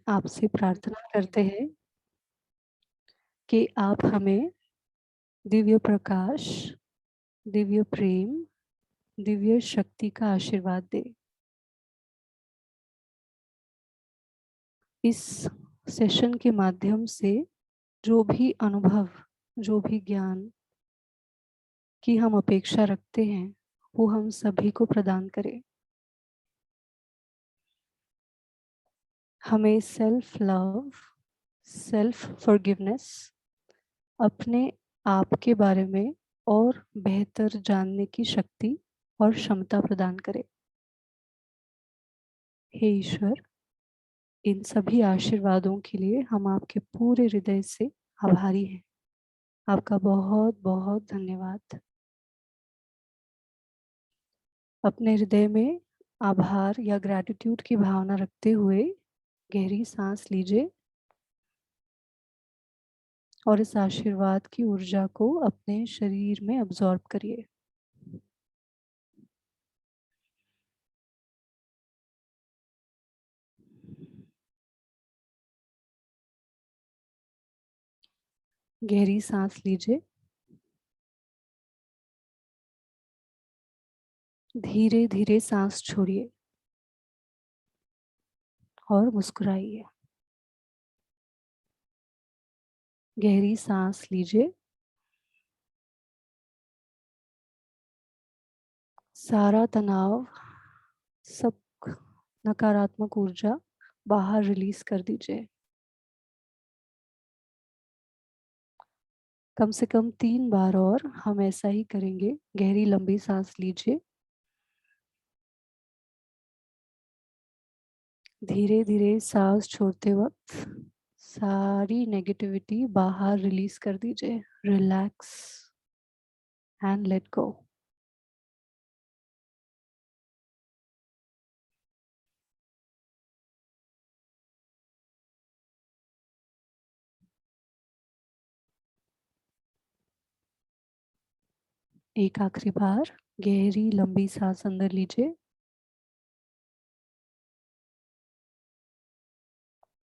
आपसे प्रार्थना करते हैं कि आप हमें दिव्य प्रकाश, दिव्य प्रेम, दिव्य शक्ति का आशीर्वाद दें। इस सेशन के माध्यम से जो भी अनुभव, जो भी ज्ञान की हम अपेक्षा रखते हैं, वो हम सभी को प्रदान करें। हमें सेल्फ लव, सेल्फ फॉरगिवनेस, अपने आप के बारे में और बेहतर जानने की शक्ति और क्षमता प्रदान करें। हे ईश्वर, इन सभी आशीर्वादों के लिए हम आपके पूरे हृदय से आभारी हैं। आपका बहुत बहुत धन्यवाद। अपने हृदय में आभार या ग्रैटिट्यूड की भावना रखते हुए गहरी सांस लीजिए और इस आशीर्वाद की ऊर्जा को अपने शरीर में अब्सॉर्ब करिए। गहरी सांस लीजिए, धीरे धीरे सांस छोड़िए और मुस्कुराइए। गहरी सांस लीजिए, सारा तनाव, सब नकारात्मक ऊर्जा बाहर रिलीज कर दीजिए। कम से कम 3 बार और हम ऐसा ही करेंगे। गहरी लंबी सांस लीजिए, धीरे धीरे सांस छोड़ते वक्त सारी नेगेटिविटी बाहर रिलीज कर दीजिए। Relax and let go. एक आखिरी बार गहरी लंबी सांस अंदर लीजिए,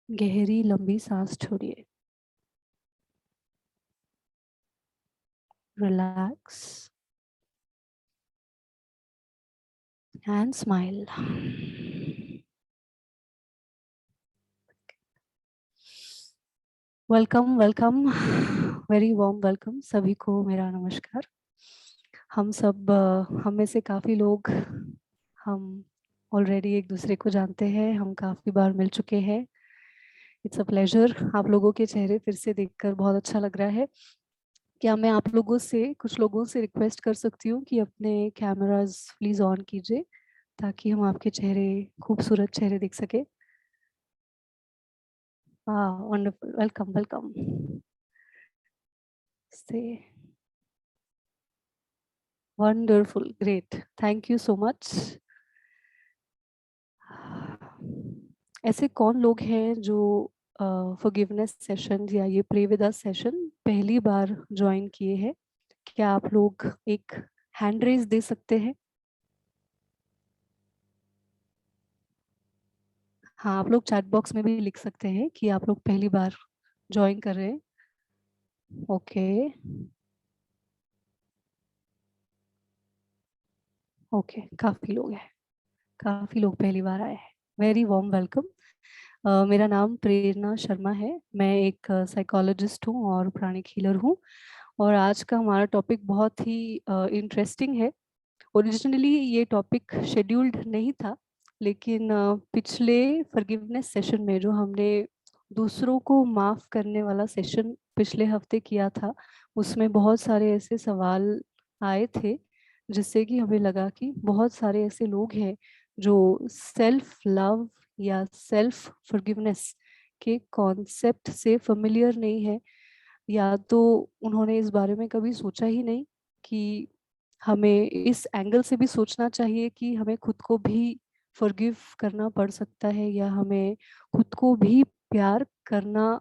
गहरी लंबी सांस छोड़िए। Relax and smile. Welcome welcome, very warm welcome सभी को। मेरा नमस्कार। हम सब हम में से काफ़ी लोग हम ऑलरेडी एक दूसरे को जानते हैं, हम काफ़ी बार मिल चुके हैं। It's a pleasure. आप लोगों के चेहरे फिर से देखकर बहुत अच्छा लग रहा है। क्या मैं आप लोगों से, कुछ लोगों से रिक्वेस्ट कर सकती हूँ कि अपने कैमरास प्लीज ऑन कीजिए ताकि हम आपके चेहरे, खूबसूरत चेहरे देख सके। वंडरफुल, वेलकम वेलकम से। Wonderful, great, thank you so much. ऐसे कौन लोग हैं जो फॉरगिवनेस सेशन या ये प्रे विद अस सेशन पहली बार ज्वाइन किए हैं? क्या आप लोग एक हैंड रेज दे सकते हैं? हाँ, आप लोग चैट बॉक्स में भी लिख सकते हैं कि आप लोग पहली बार ज्वाइन कर रहे हैं। ओके ओके, काफ़ी लोग हैं, काफ़ी लोग पहली बार आए हैं। Very warm welcome. मेरा नाम प्रेरणा शर्मा है। मैं एक साइकोलॉजिस्ट हूँ और प्राणिक हीलर हूँ। और आज का हमारा टॉपिक बहुत ही इंटरेस्टिंग है। ओरिजिनली ये टॉपिक शेड्यूल्ड नहीं था, लेकिन पिछले फॉरगिवनेस सेशन में जो हमने दूसरों को माफ़ करने वाला सेशन पिछले हफ्ते किया था, उसमें बहुत सारे ऐसे सवाल आए थे जिससे कि हमें लगा कि बहुत सारे ऐसे लोग हैं जो सेल्फ लव या सेल्फ फॉरगिवनेस के कॉन्सेप्ट से फेमिलियर नहीं है, या तो उन्होंने इस बारे में कभी सोचा ही नहीं कि हमें इस एंगल से भी सोचना चाहिए कि हमें खुद को भी फॉरगिव करना पड़ सकता है, या हमें खुद को भी प्यार करना,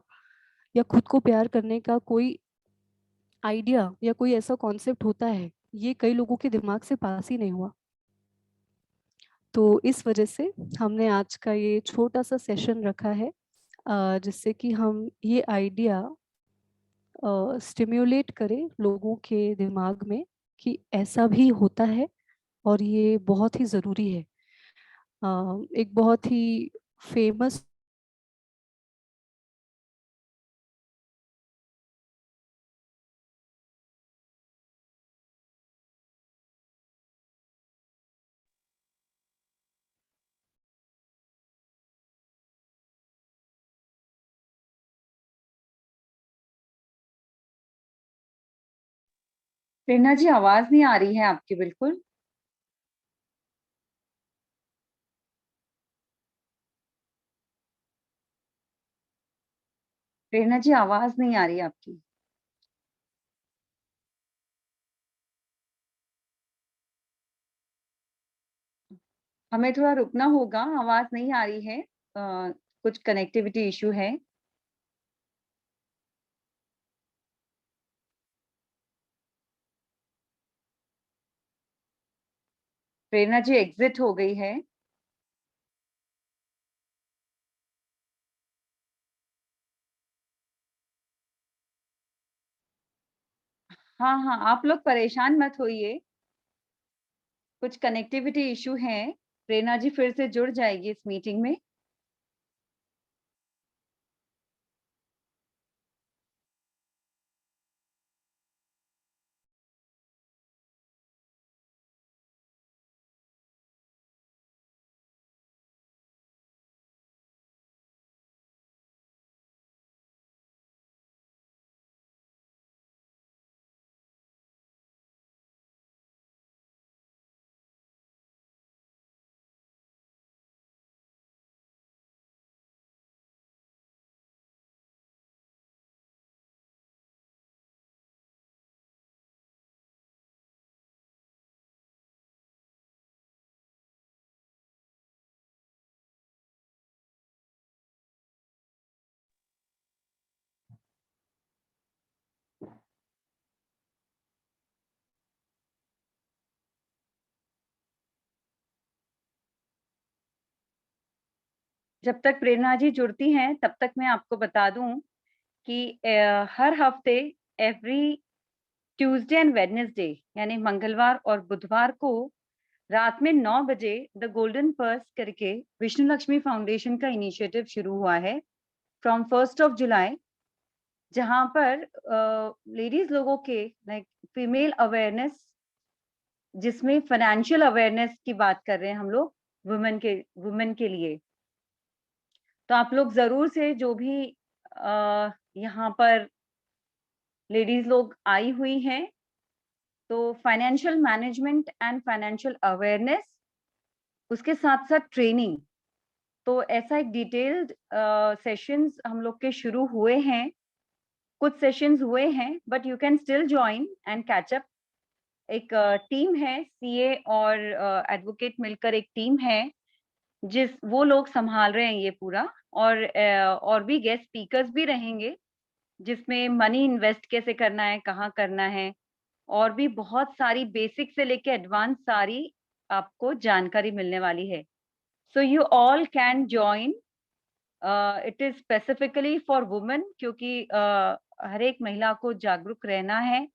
या खुद को प्यार करने का कोई आइडिया या कोई ऐसा कॉन्सेप्ट होता है। ये कई लोगों के दिमाग से पास ही नहीं हुआ। तो इस वजह से हमने आज का ये छोटा सा सेशन रखा है जिससे कि हम ये आइडिया स्टिम्युलेट करें लोगों के दिमाग में कि ऐसा भी होता है और ये बहुत ही ज़रूरी है। एक बहुत ही फेमस प्रेरणा जी, आवाज नहीं आ रही है आपकी बिल्कुल। प्रेरणा जी, आवाज नहीं आ रही है आपकी। हमें थोड़ा रुकना होगा, आवाज नहीं आ रही है। कुछ कनेक्टिविटी इशू है। प्रेरणा जी एग्जिट हो गई है। हाँ हाँ, आप लोग परेशान मत होइए, कुछ कनेक्टिविटी इशू है। प्रेरणा जी फिर से जुड़ जाएगी इस मीटिंग में। जब तक प्रेरणा जी जुड़ती हैं तब तक मैं आपको बता दूं कि हर हफ्ते एवरी ट्यूसडे एंड वेडनेसडे, यानी मंगलवार और बुधवार को रात में 9 बजे द गोल्डन पर्स करके विष्णु लक्ष्मी फाउंडेशन का इनिशिएटिव शुरू हुआ है फ्रॉम 1 जुलाई, जहां पर लेडीज लोगों के लाइक फीमेल अवेयरनेस, जिसमें फाइनेंशियल अवेयरनेस की बात कर रहे हैं हम लोग वुमेन के लिए। तो आप लोग जरूर से, जो भी यहाँ पर लेडीज लोग आई हुई हैं, तो financial management and financial awareness, उसके साथ साथ ट्रेनिंग, तो ऐसा एक डिटेल्ड सेशंस हम लोग के शुरू हुए हैं। कुछ सेशंस हुए हैं but you can still join and catch up. एक टीम है, सीए और एडवोकेट मिलकर एक टीम है, जिस वो लोग संभाल रहे हैं ये पूरा। और भी गेस्ट स्पीकर्स भी रहेंगे, जिसमें मनी इन्वेस्ट कैसे करना है, कहाँ करना है, और भी बहुत सारी बेसिक से लेके एडवांस सारी आपको जानकारी मिलने वाली है। So you all can join. It is specifically for women, क्योंकि हर एक महिला को जागरूक रहना है,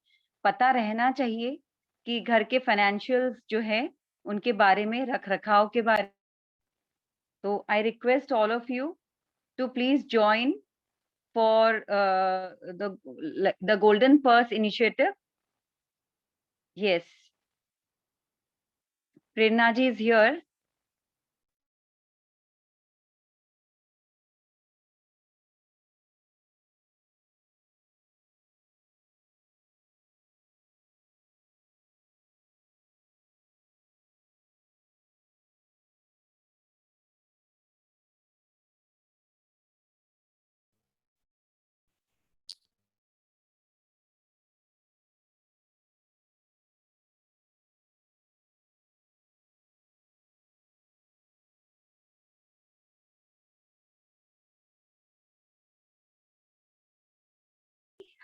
पता रहना चाहिए कि घर के फाइनेंशियल्स जो है उनके बारे में, रख रखाव के बारे। तो I request all of you to please join for the golden purse initiative. Yes, Prerna ji is here.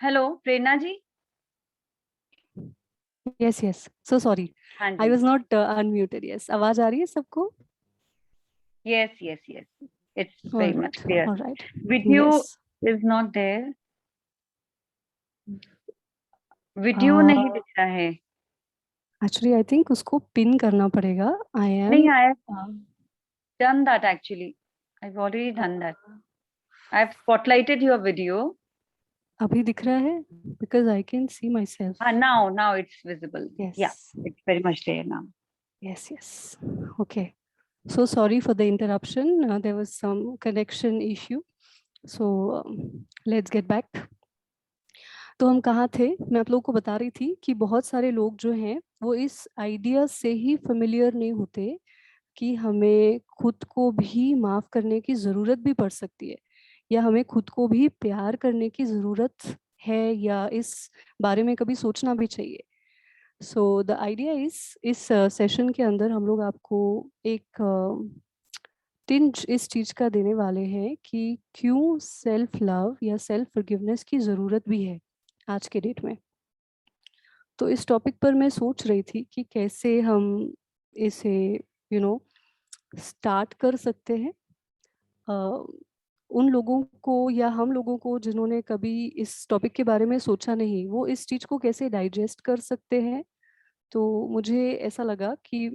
Hello Prerna ji. Yes yes, so sorry, हाँ आई जी। Was not unmuted. यस, आवाज आ रही है सबको? Yes yes yes. It's very much clear. all right. Video Yes. is not there. Video Uh, नहीं दिख रहा है. actually, I think उसको पिन करना पड़ेगा. I am. नहीं, I have done that actually. I've already done that. I've spotlighted your video. अभी दिख रहा है? Because I can see myself. Now it's visible. Yes. Yeah, it's very much there now. Yes. Okay. So sorry for the interruption. There was some connection issue. So let's get back. तो हम कहाँ थे? मैं आप लोगों को बता रही थी कि बहुत सारे लोग जो हैं वो इस आइडिया से ही फेमिलियर नहीं होते कि हमें खुद को भी माफ करने की ज़रूरत भी पड़ सकती है, या हमें खुद को भी प्यार करने की ज़रूरत है, या इस बारे में कभी सोचना भी चाहिए. सो द आइडिया इस सेशन के अंदर हम लोग आपको एक टिंज इस चीज़ का देने वाले हैं कि क्यों सेल्फ लव या सेल्फ फॉरगिवनेस की ज़रूरत भी है आज के डेट में. तो इस टॉपिक पर मैं सोच रही थी कि कैसे हम इसे स्टार्ट कर सकते हैं. उन लोगों को या हम लोगों को जिन्होंने कभी इस टॉपिक के बारे में सोचा नहीं, वो इस चीज़ को कैसे डाइजेस्ट कर सकते हैं. तो मुझे ऐसा लगा कि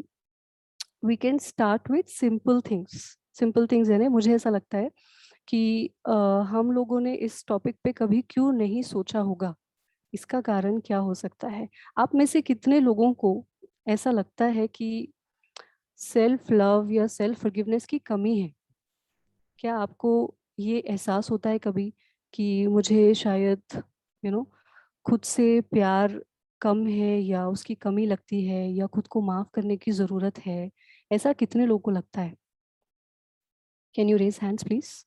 we can start with simple things यानी मुझे ऐसा लगता है कि हम लोगों ने इस टॉपिक पे कभी क्यों नहीं सोचा होगा. इसका कारण क्या हो सकता है? आप में से कितने लोगों को ऐसा लगता है कि सेल्फ लव या सेल्फ फॉरगिवनेस की कमी है? क्या आपको ये एहसास होता है कभी कि मुझे शायद खुद से प्यार कम है, या उसकी कमी लगती है, या खुद को माफ करने की ज़रूरत है? ऐसा कितने लोगों को लगता है? Can you raise hands please?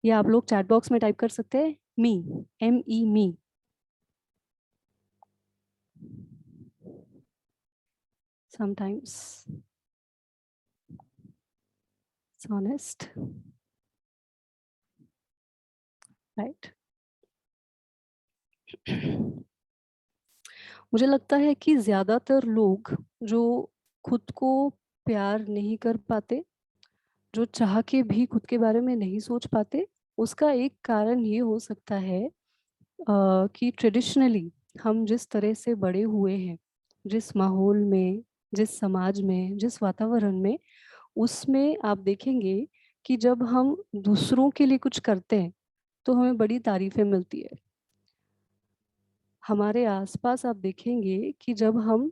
या आप लोग चैट बॉक्स में टाइप कर सकते हैं मी, ME me. Sometimes it's honest, right? मुझे लगता है कि ज़्यादातर लोग जो खुद को प्यार नहीं कर पाते, जो चाह के भी खुद के बारे में नहीं सोच पाते, उसका एक कारण ये हो सकता है कि ट्रेडिशनली हम जिस तरह से बड़े हुए हैं, जिस माहौल में, जिस समाज में, जिस वातावरण में, उसमें आप देखेंगे कि जब हम दूसरों के लिए कुछ करते हैं तो हमें बड़ी तारीफें मिलती है. हमारे आसपास आप देखेंगे कि जब हम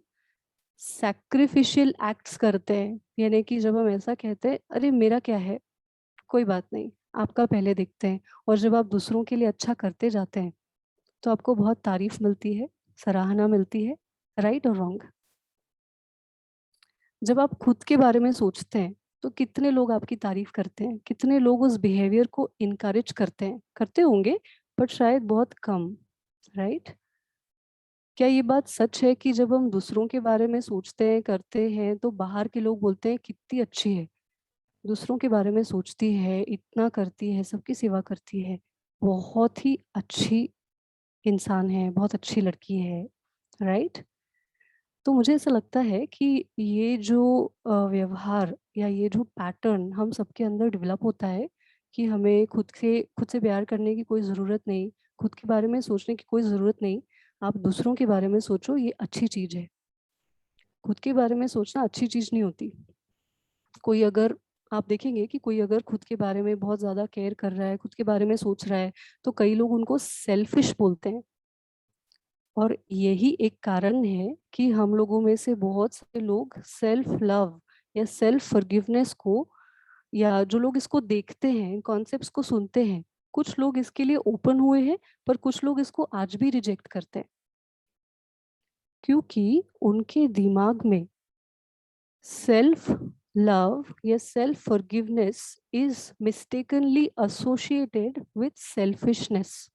सैक्रिफिशियल एक्ट्स करते हैं, यानी कि जब हम ऐसा कहते हैं अरे मेरा क्या है, कोई बात नहीं, आपका पहले देखते हैं, और जब आप दूसरों के लिए अच्छा करते जाते हैं तो आपको बहुत तारीफ मिलती है, सराहना मिलती है. राइट और रॉन्ग? जब आप खुद के बारे में सोचते हैं तो कितने लोग आपकी तारीफ करते हैं, कितने लोग उस बिहेवियर को इनकरेज करते हैं? करते होंगे बट शायद बहुत कम. राइट? क्या ये बात सच है कि जब हम दूसरों के बारे में सोचते हैं, करते हैं, तो बाहर के लोग बोलते हैं कितनी अच्छी है, दूसरों के बारे में सोचती है, इतना करती है, सबकी सेवा करती है, बहुत ही अच्छी इंसान है, बहुत अच्छी लड़की है. राइट? तो मुझे ऐसा लगता है कि ये जो व्यवहार या ये जो पैटर्न हम सबके अंदर डेवलप होता है कि हमें खुद से प्यार करने की कोई ज़रूरत नहीं, खुद के बारे में सोचने की कोई ज़रूरत नहीं, आप दूसरों के बारे में सोचो, ये अच्छी चीज़ है. खुद के बारे में सोचना अच्छी चीज़ नहीं होती. कोई अगर आप देखेंगे कि कोई अगर खुद के बारे में बहुत ज़्यादा केयर कर रहा है, खुद के बारे में सोच रहा है, तो कई लोग उनको सेल्फिश बोलते हैं. और यही एक कारण है कि हम लोगों में से बहुत सारे लोग सेल्फ लव या सेल्फ फॉरगिवनेस को, या जो लोग इसको देखते हैं, कॉन्सेप्ट्स को सुनते हैं, कुछ लोग इसके लिए ओपन हुए हैं, पर कुछ लोग इसको आज भी रिजेक्ट करते हैं, क्योंकि उनके दिमाग में सेल्फ लव या self forgiveness is mistakenly associated with selfishness.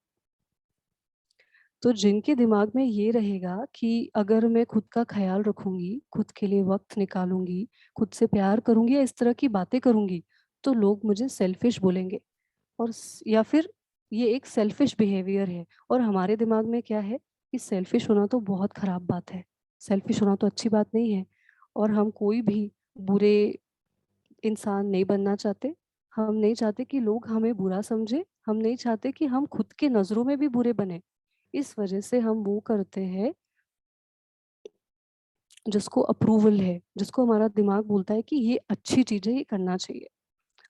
तो जिनके दिमाग में ये रहेगा कि अगर मैं खुद का ख्याल रखूंगी, खुद के लिए वक्त निकालूंगी, खुद से प्यार करूंगी, या इस तरह की बातें करूंगी, तो लोग मुझे सेल्फिश बोलेंगे, और या फिर ये एक सेल्फिश बिहेवियर है. और हमारे दिमाग में क्या है कि सेल्फिश होना तो बहुत खराब बात है, सेल्फिश होना तो अच्छी बात नहीं है, और हम कोई भी बुरे इंसान नहीं बनना चाहते. हम नहीं चाहते कि लोग हमें बुरा समझे, हम नहीं चाहते कि हम खुद के नजरों में भी बुरे बने। इस वजह से हम वो करते हैं जिसको अप्रूवल है, जिसको हमारा दिमाग बोलता है कि ये अच्छी चीज है, ये करना चाहिए।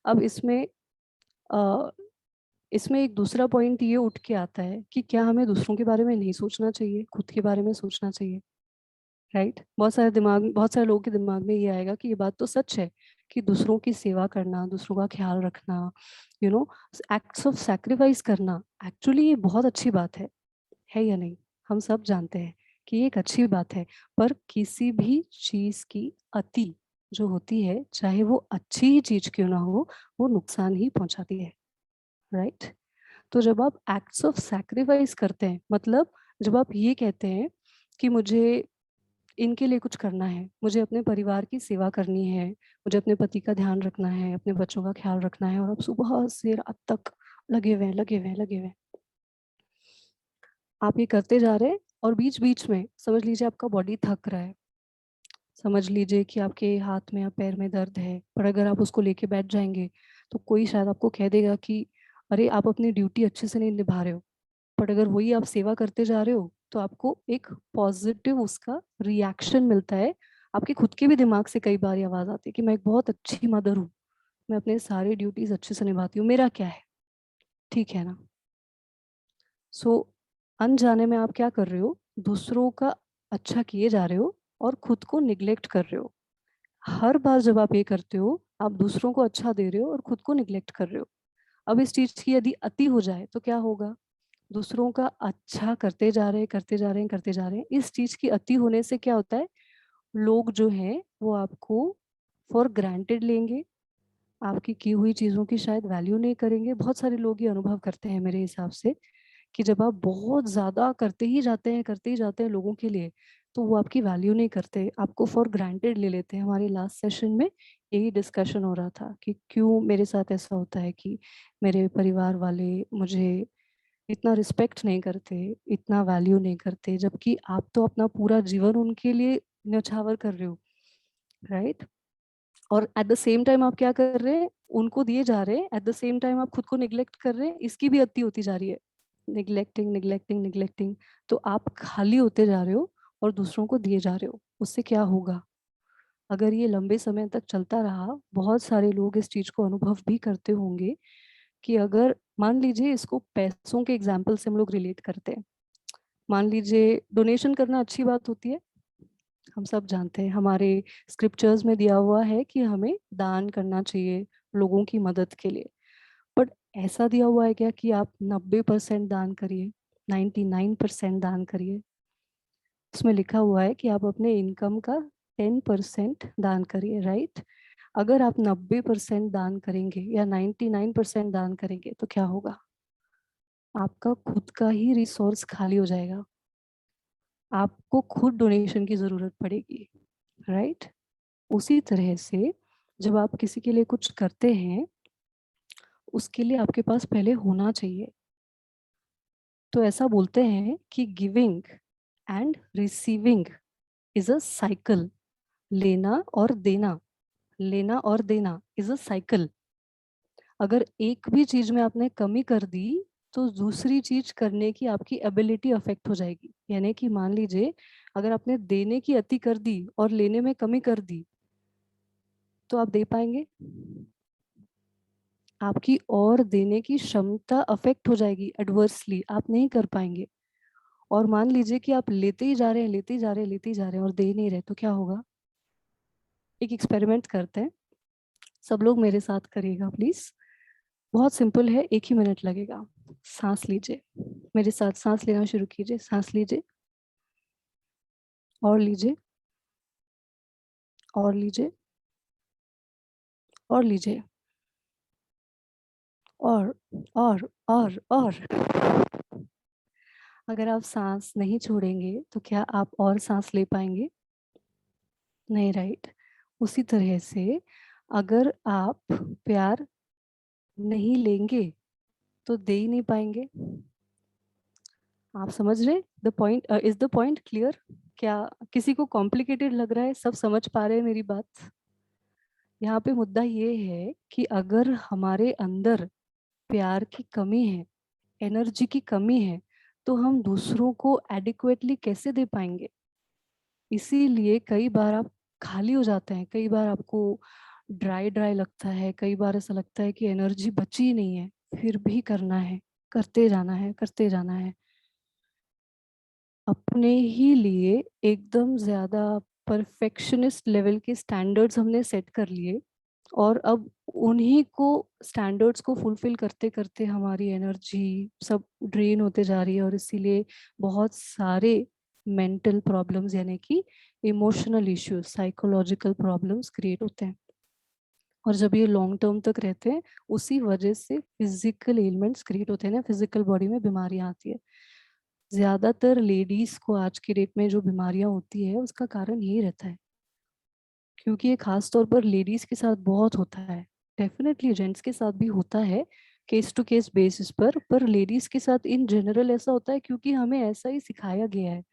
अब अ, इसमें एक दूसरा पॉइंट ये उठ के आता है कि क्या हमें दूसरों के बारे में नहीं सोचना चाहिए, खुद के बारे में सोचना चाहिए। राइट, बहुत सारे लोगों के दिमाग में ये आएगा कि ये बात तो सच है कि दूसरों की सेवा करना, दूसरों का ख्याल रखना, you know, acts of sacrifice करना, एक्चुअली ये बहुत अच्छी बात है या नहीं? हम सब जानते हैं कि ये एक अच्छी बात है। पर किसी भी चीज की अति जो होती है, चाहे वो अच्छी ही चीज क्यों ना हो, वो नुकसान ही पहुंचाती है। राइट। तो जब आप एक्ट्स ऑफ सैक्रिफाइस करते हैं, मतलब जब आप ये कहते हैं कि मुझे इनके लिए कुछ करना है, मुझे अपने परिवार की सेवा करनी है, मुझे अपने पति का ध्यान रखना है, अपने बच्चों का ख्याल रखना है, और आप सुबह से रात तक लगे हुए हैं, लगे हुए हैं, लगे हुए हैं, आप ये करते जा रहे हैं, और बीच बीच में समझ लीजिए आपका बॉडी थक रहा है, समझ लीजिए कि आपके हाथ में या पैर में दर्द है, पर अगर आप उसको लेके बैठ जाएंगे तो कोई शायद आपको कह देगा कि अरे आप अपनी ड्यूटी अच्छे से नहीं निभा रहे हो। बट अगर वही आप सेवा करते जा रहे हो तो आपको एक पॉजिटिव उसका रिएक्शन मिलता है। आपके खुद के भी दिमाग से कई बार ये आवाज आती है कि मैं एक बहुत अच्छी मदर हूँ, मैं अपने सारे ड्यूटीज अच्छे से निभाती हूँ, मेरा क्या है, ठीक है ना। सो अनजाने में आप क्या कर रहे हो, दूसरों का अच्छा किए जा रहे हो और खुद को निग्लेक्ट कर रहे हो। हर बार जब आप ये करते हो, आप दूसरों को अच्छा दे रहे हो और खुद को निग्लेक्ट कर रहे हो। अब इस चीज की यदि अति हो जाए तो क्या होगा? दूसरों का अच्छा करते जा रहे हैं, करते जा रहे हैं, करते जा रहे हैं, इस चीज की अति होने से क्या होता है, लोग जो हैं वो आपको फॉर ग्रांटेड लेंगे, आपकी की हुई चीजों की शायद वैल्यू नहीं करेंगे। बहुत सारे लोग ये अनुभव करते हैं मेरे हिसाब से कि जब आप बहुत ज्यादा करते ही जाते हैं, करते ही जाते हैं लोगों के लिए, तो वो आपकी वैल्यू नहीं करते, आपको फॉर ग्रांटेड ले लेते हैं। हमारे लास्ट सेशन में यही डिस्कशन हो रहा था कि क्यों मेरे साथ ऐसा होता है कि मेरे परिवार वाले मुझे इतना रिस्पेक्ट नहीं करते, इतना वैल्यू नहीं करते, जबकि आप तो अपना पूरा जीवन उनके लिए न्यौछावर कर रहे हो। राइट। और एट द सेम टाइम आप क्या कर रहे हैं, उनको दिए जा रहे हैं, एट द सेम टाइम आप खुद को निग्लेक्ट कर रहे हैं, इसकी भी अति होती जा रही है। निग्लेक्टिंग निग्लेक्टिंग निग्लेक्टिंग, तो आप खाली होते जा रहे हो और दूसरों को दिए जा रहे हो। उससे क्या होगा? अगर ये लंबे समय तक चलता रहा, बहुत सारे लोग इस चीज को अनुभव भी करते होंगे कि अगर मान लीजिए, इसको पैसों के एग्जाम्पल से हम लोग रिलेट करते हैं। मान लीजिए डोनेशन करना अच्छी बात होती है, हम सब जानते हैं, हमारे स्क्रिप्चर्स में दिया हुआ है कि हमें दान करना चाहिए लोगों की मदद के लिए। बट ऐसा दिया हुआ है क्या कि आप 90% दान करिए, 99% दान करिए? उसमें लिखा हुआ है कि आप अपने इनकम का 10% दान करिए। राइट। अगर आप 90% दान करेंगे या 99% दान करेंगे तो क्या होगा? आपका खुद का ही रिसोर्स खाली हो जाएगा, आपको खुद डोनेशन की जरूरत पड़ेगी। राइट। उसी तरह से जब आप किसी के लिए कुछ करते हैं, उसके लिए आपके पास पहले होना चाहिए। तो ऐसा बोलते हैं कि giving and receiving is a cycle. लेना और देना, लेना और देना इज अ साइकिल। अगर एक भी चीज में आपने कमी कर दी तो दूसरी चीज करने की आपकी एबिलिटी अफेक्ट हो जाएगी। यानी कि मान लीजिए, अगर आपने देने की अति कर दी और लेने में कमी कर दी, तो आप दे पाएंगे? आपकी और देने की क्षमता अफेक्ट हो जाएगी एडवर्सली, आप नहीं कर पाएंगे। और मान लीजिए कि आप लेते ही जा रहे हैं, लेते ही जा रहे हैं, लेते ही जा रहे हैं और दे नहीं रहे, तो क्या होगा? एक एक्सपेरिमेंट करते हैं, सब लोग मेरे साथ करिएगा प्लीज। बहुत सिंपल है, 1 ही मिनट लगेगा। सांस लीजिए, मेरे साथ सांस लेना शुरू कीजिए। सांस लीजिए, और लीजिए, और लीजिए, और लीजिए, और और अगर आप सांस नहीं छोड़ेंगे तो क्या आप और सांस ले पाएंगे? नहीं। राइट। उसी तरह से अगर आप प्यार नहीं लेंगे तो दे ही नहीं पाएंगे। आप समझ रहे? The point is the point clear? क्या किसी को कॉम्प्लिकेटेड लग रहा है? सब समझ पा रहे हैं मेरी बात? यहाँ पे मुद्दा ये है कि अगर हमारे अंदर प्यार की कमी है, एनर्जी की कमी है, तो हम दूसरों को एडिक्वेटली कैसे दे पाएंगे। इसीलिए कई बार आप खाली हो जाते हैं, कई बार आपको ड्राई ड्राई लगता है, कई बार ऐसा लगता है कि एनर्जी बची ही नहीं है, फिर भी करना है, करते जाना है, करते जाना है। अपने ही लिए एकदम ज्यादा परफेक्शनिस्ट लेवल के स्टैंडर्ड्स हमने सेट कर लिए, और अब उन्हीं को स्टैंडर्ड्स को फुलफिल करते करते हमारी एनर्जी सब ड्रेन होते जा रही है, और इसीलिए बहुत सारे मेंटल प्रॉब्लम्स यानी कि emotional issues, psychological problems create होते हैं। और जब ये लॉन्ग टर्म तक रहते हैं, उसी वजह से फिजिकल एलिमेंट्स क्रिएट होते हैं ना, फिजिकल बॉडी में बीमारियां आती है। ज्यादातर लेडीज को आज की डेट में जो बीमारियां होती है उसका कारण यही रहता है, क्योंकि ये खास तौर पर लेडीज के साथ बहुत होता है। डेफिनेटली जेंट्स के साथ भी होता है, केस टू केस बेसिस पर लेडीज के साथ इन जनरल ऐसा होता है, क्योंकि हमें ऐसा ही सिखाया गया है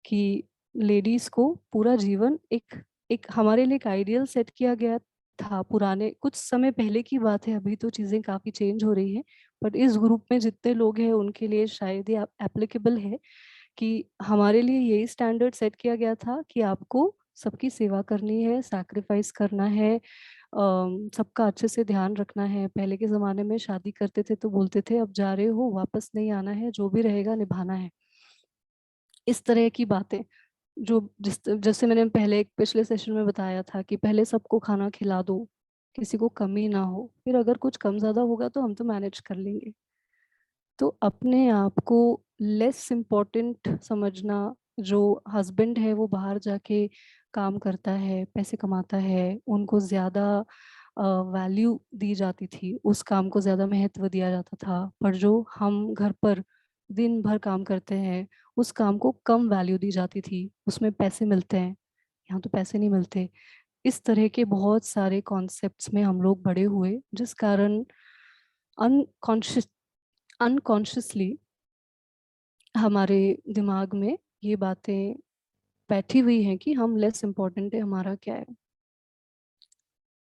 कि लेडीज को पूरा जीवन एक एक हमारे लिए एक आइडियल सेट किया गया था। पुराने कुछ समय पहले की बात है, अभी तो चीजें काफी चेंज हो रही हैं, बट इस ग्रुप में जितने लोग हैं उनके लिए शायद ये एप्लीकेबल है कि हमारे लिए यही स्टैंडर्ड सेट किया गया था कि आपको सबकी सेवा करनी है, सैक्रिफाइस करना है, सबका अच्छे से ध्यान रखना है। पहले के जमाने में शादी करते थे तो बोलते थे अब जा रहे हो वापस नहीं आना है, जो भी रहेगा निभाना है। इस तरह की बातें जो जैसे मैंने पहले एक पिछले सेशन में बताया था कि पहले सबको खाना खिला दो, किसी को कमी ना हो, फिर अगर कुछ कम ज्यादा होगा तो हम तो मैनेज कर लेंगे। तो अपने आप को लेस इम्पोर्टेंट समझना। जो हस्बैंड है वो बाहर जाके काम करता है, पैसे कमाता है, उनको ज्यादा वैल्यू दी जाती थी, उस काम को ज्यादा महत्व दिया जाता था। पर जो हम घर पर दिन भर काम करते हैं, उस काम को कम वैल्यू दी जाती थी, उसमें पैसे मिलते हैं, यहाँ तो पैसे नहीं मिलते। इस तरह के बहुत सारे कॉन्सेप्ट्स में हम लोग बड़े हुए, जिस कारण अनकॉन्शियस अनकॉन्शियसली हमारे दिमाग में ये बातें बैठी हुई हैं कि हम लेस इम्पोर्टेंट है, हमारा क्या है।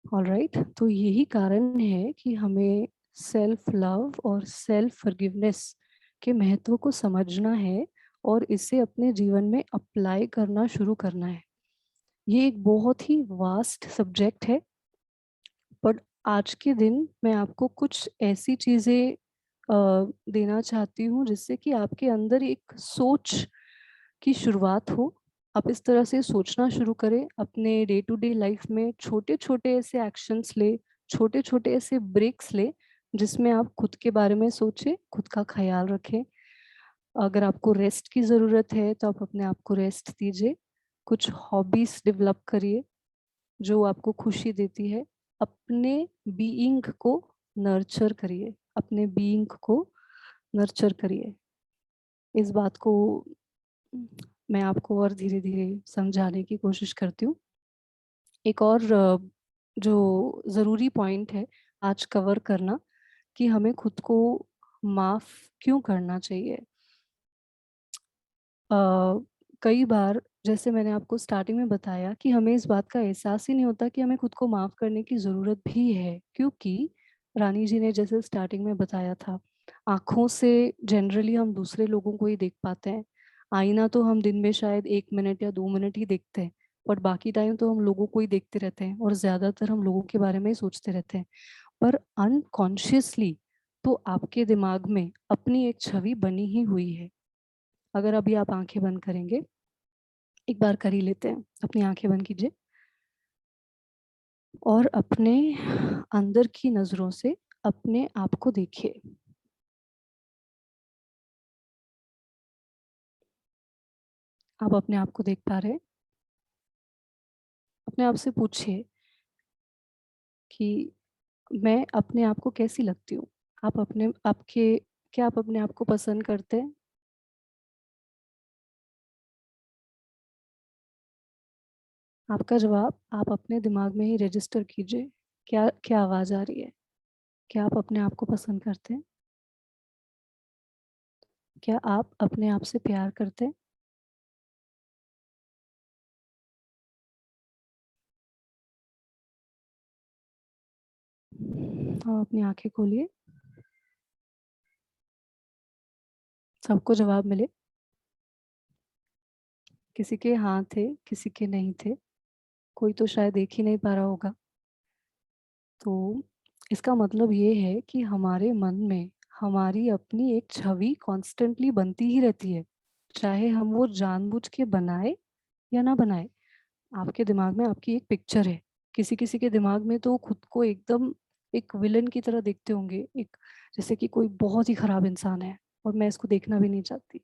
ऑलराइट, तो यही कारण है कि हमें सेल्फ लव और सेल्फ फॉरगिवनेस के महत्व को समझना है और इसे अपने जीवन में अप्लाई करना शुरू करना है। ये एक बहुत ही वास्ट सब्जेक्ट है, बट आज के दिन मैं आपको कुछ ऐसी चीजें देना चाहती हूँ जिससे कि आपके अंदर एक सोच की शुरुआत हो। आप इस तरह से सोचना शुरू करें, अपने डे टू डे लाइफ में छोटे छोटे ऐसे एक्शंस ले, छोटे छोटे ऐसे ब्रेक्स ले, जिसमें आप खुद के बारे में सोचें, खुद का ख्याल रखें। अगर आपको रेस्ट की ज़रूरत है तो आप अपने आप को रेस्ट दीजिए। कुछ हॉबीज डेवलप करिए जो आपको खुशी देती है। अपने बीइंग को नर्चर करिए, अपने बीइंग को नर्चर करिए। इस बात को मैं आपको और धीरे धीरे समझाने की कोशिश करती हूँ। एक और जो ज़रूरी पॉइंट है आज कवर करना, कि हमें खुद को माफ़ क्यों करना चाहिए। अ, कई बार जैसे मैंने आपको स्टार्टिंग में बताया कि हमें इस बात का एहसास ही नहीं होता कि हमें खुद को माफ़ करने की ज़रूरत भी है, क्योंकि रानी जी ने जैसे स्टार्टिंग में बताया था, आँखों से जनरली हम दूसरे लोगों को ही देख पाते हैं। आईना तो हम दिन में शायद 1 मिनट या 2 मिनट ही देखते हैं, बट बाकी टाइम तो हम लोगों को ही देखते रहते हैं और ज़्यादातर हम लोगों के बारे में ही सोचते रहते हैं। पर अनकॉन्शियसली तो आपके दिमाग में अपनी एक छवि बनी ही हुई है। अगर अभी आप आंखें बंद करेंगे, एक बार कर ही लेते हैं, अपनी आंखें बंद कीजिए और अपने अंदर की नजरों से अपने आप को देखिए। आप अपने आप को देख पा रहे हैं? अपने आप से पूछिए कि मैं अपने आप को कैसी लगती हूँ। आप अपने आपके क्या आप अपने आप को पसंद करते हैं? आपका जवाब आप अपने दिमाग में ही रजिस्टर कीजिए। क्या क्या आवाज आ रही है? क्या आप अपने आप को पसंद करते हैं? क्या आप अपने आप से प्यार करते हैं? आप अपनी आंखें खोलिए, सबको जवाब मिले। किसी के हाँ थे, किसी के नहीं थे, कोई तो शायद देख ही नहीं पा रहा होगा। तो इसका मतलब ये है कि हमारे मन में हमारी अपनी एक छवि कॉन्स्टेंटली बनती ही रहती है, चाहे हम वो जानबूझ के बनाए या ना बनाए। आपके दिमाग में आपकी एक पिक्चर है। किसी किसी के दिमाग में तो खुद को एकदम एक विलन की तरह देखते होंगे, एक जैसे कि कोई बहुत ही खराब इंसान है और मैं इसको देखना भी नहीं चाहती।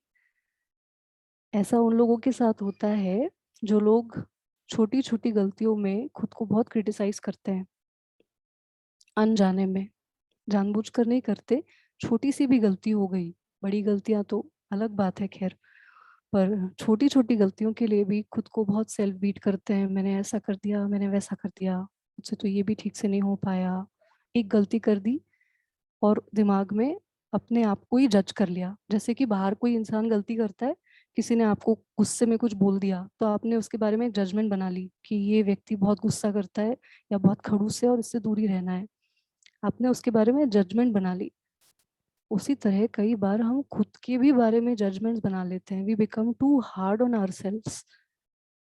ऐसा उन लोगों के साथ होता है जो लोग छोटी छोटी गलतियों में खुद को बहुत क्रिटिसाइज करते हैं, अनजाने में, जानबूझकर नहीं करते। छोटी सी भी गलती हो गई, बड़ी गलतियां तो अलग बात है खैर, पर छोटी छोटी गलतियों के लिए भी खुद को बहुत सेल्फ बीट करते हैं। मैंने ऐसा कर दिया, मैंने वैसा कर दिया, मुझसे तो ये भी ठीक से नहीं हो पाया। एक गलती कर दी और दिमाग में अपने आप को ही जज कर लिया। जैसे कि बाहर कोई इंसान गलती करता है, किसी ने आपको गुस्से में कुछ बोल दिया तो आपने उसके बारे में एक जजमेंट बना ली कि ये व्यक्ति बहुत गुस्सा करता है या बहुत खड़ूस है और इससे दूरी रहना है। आपने उसके बारे में जजमेंट बना ली। उसी तरह कई बार हम खुद के भी बारे में जजमेंट्स बना लेते हैं। We become too hard on ourselves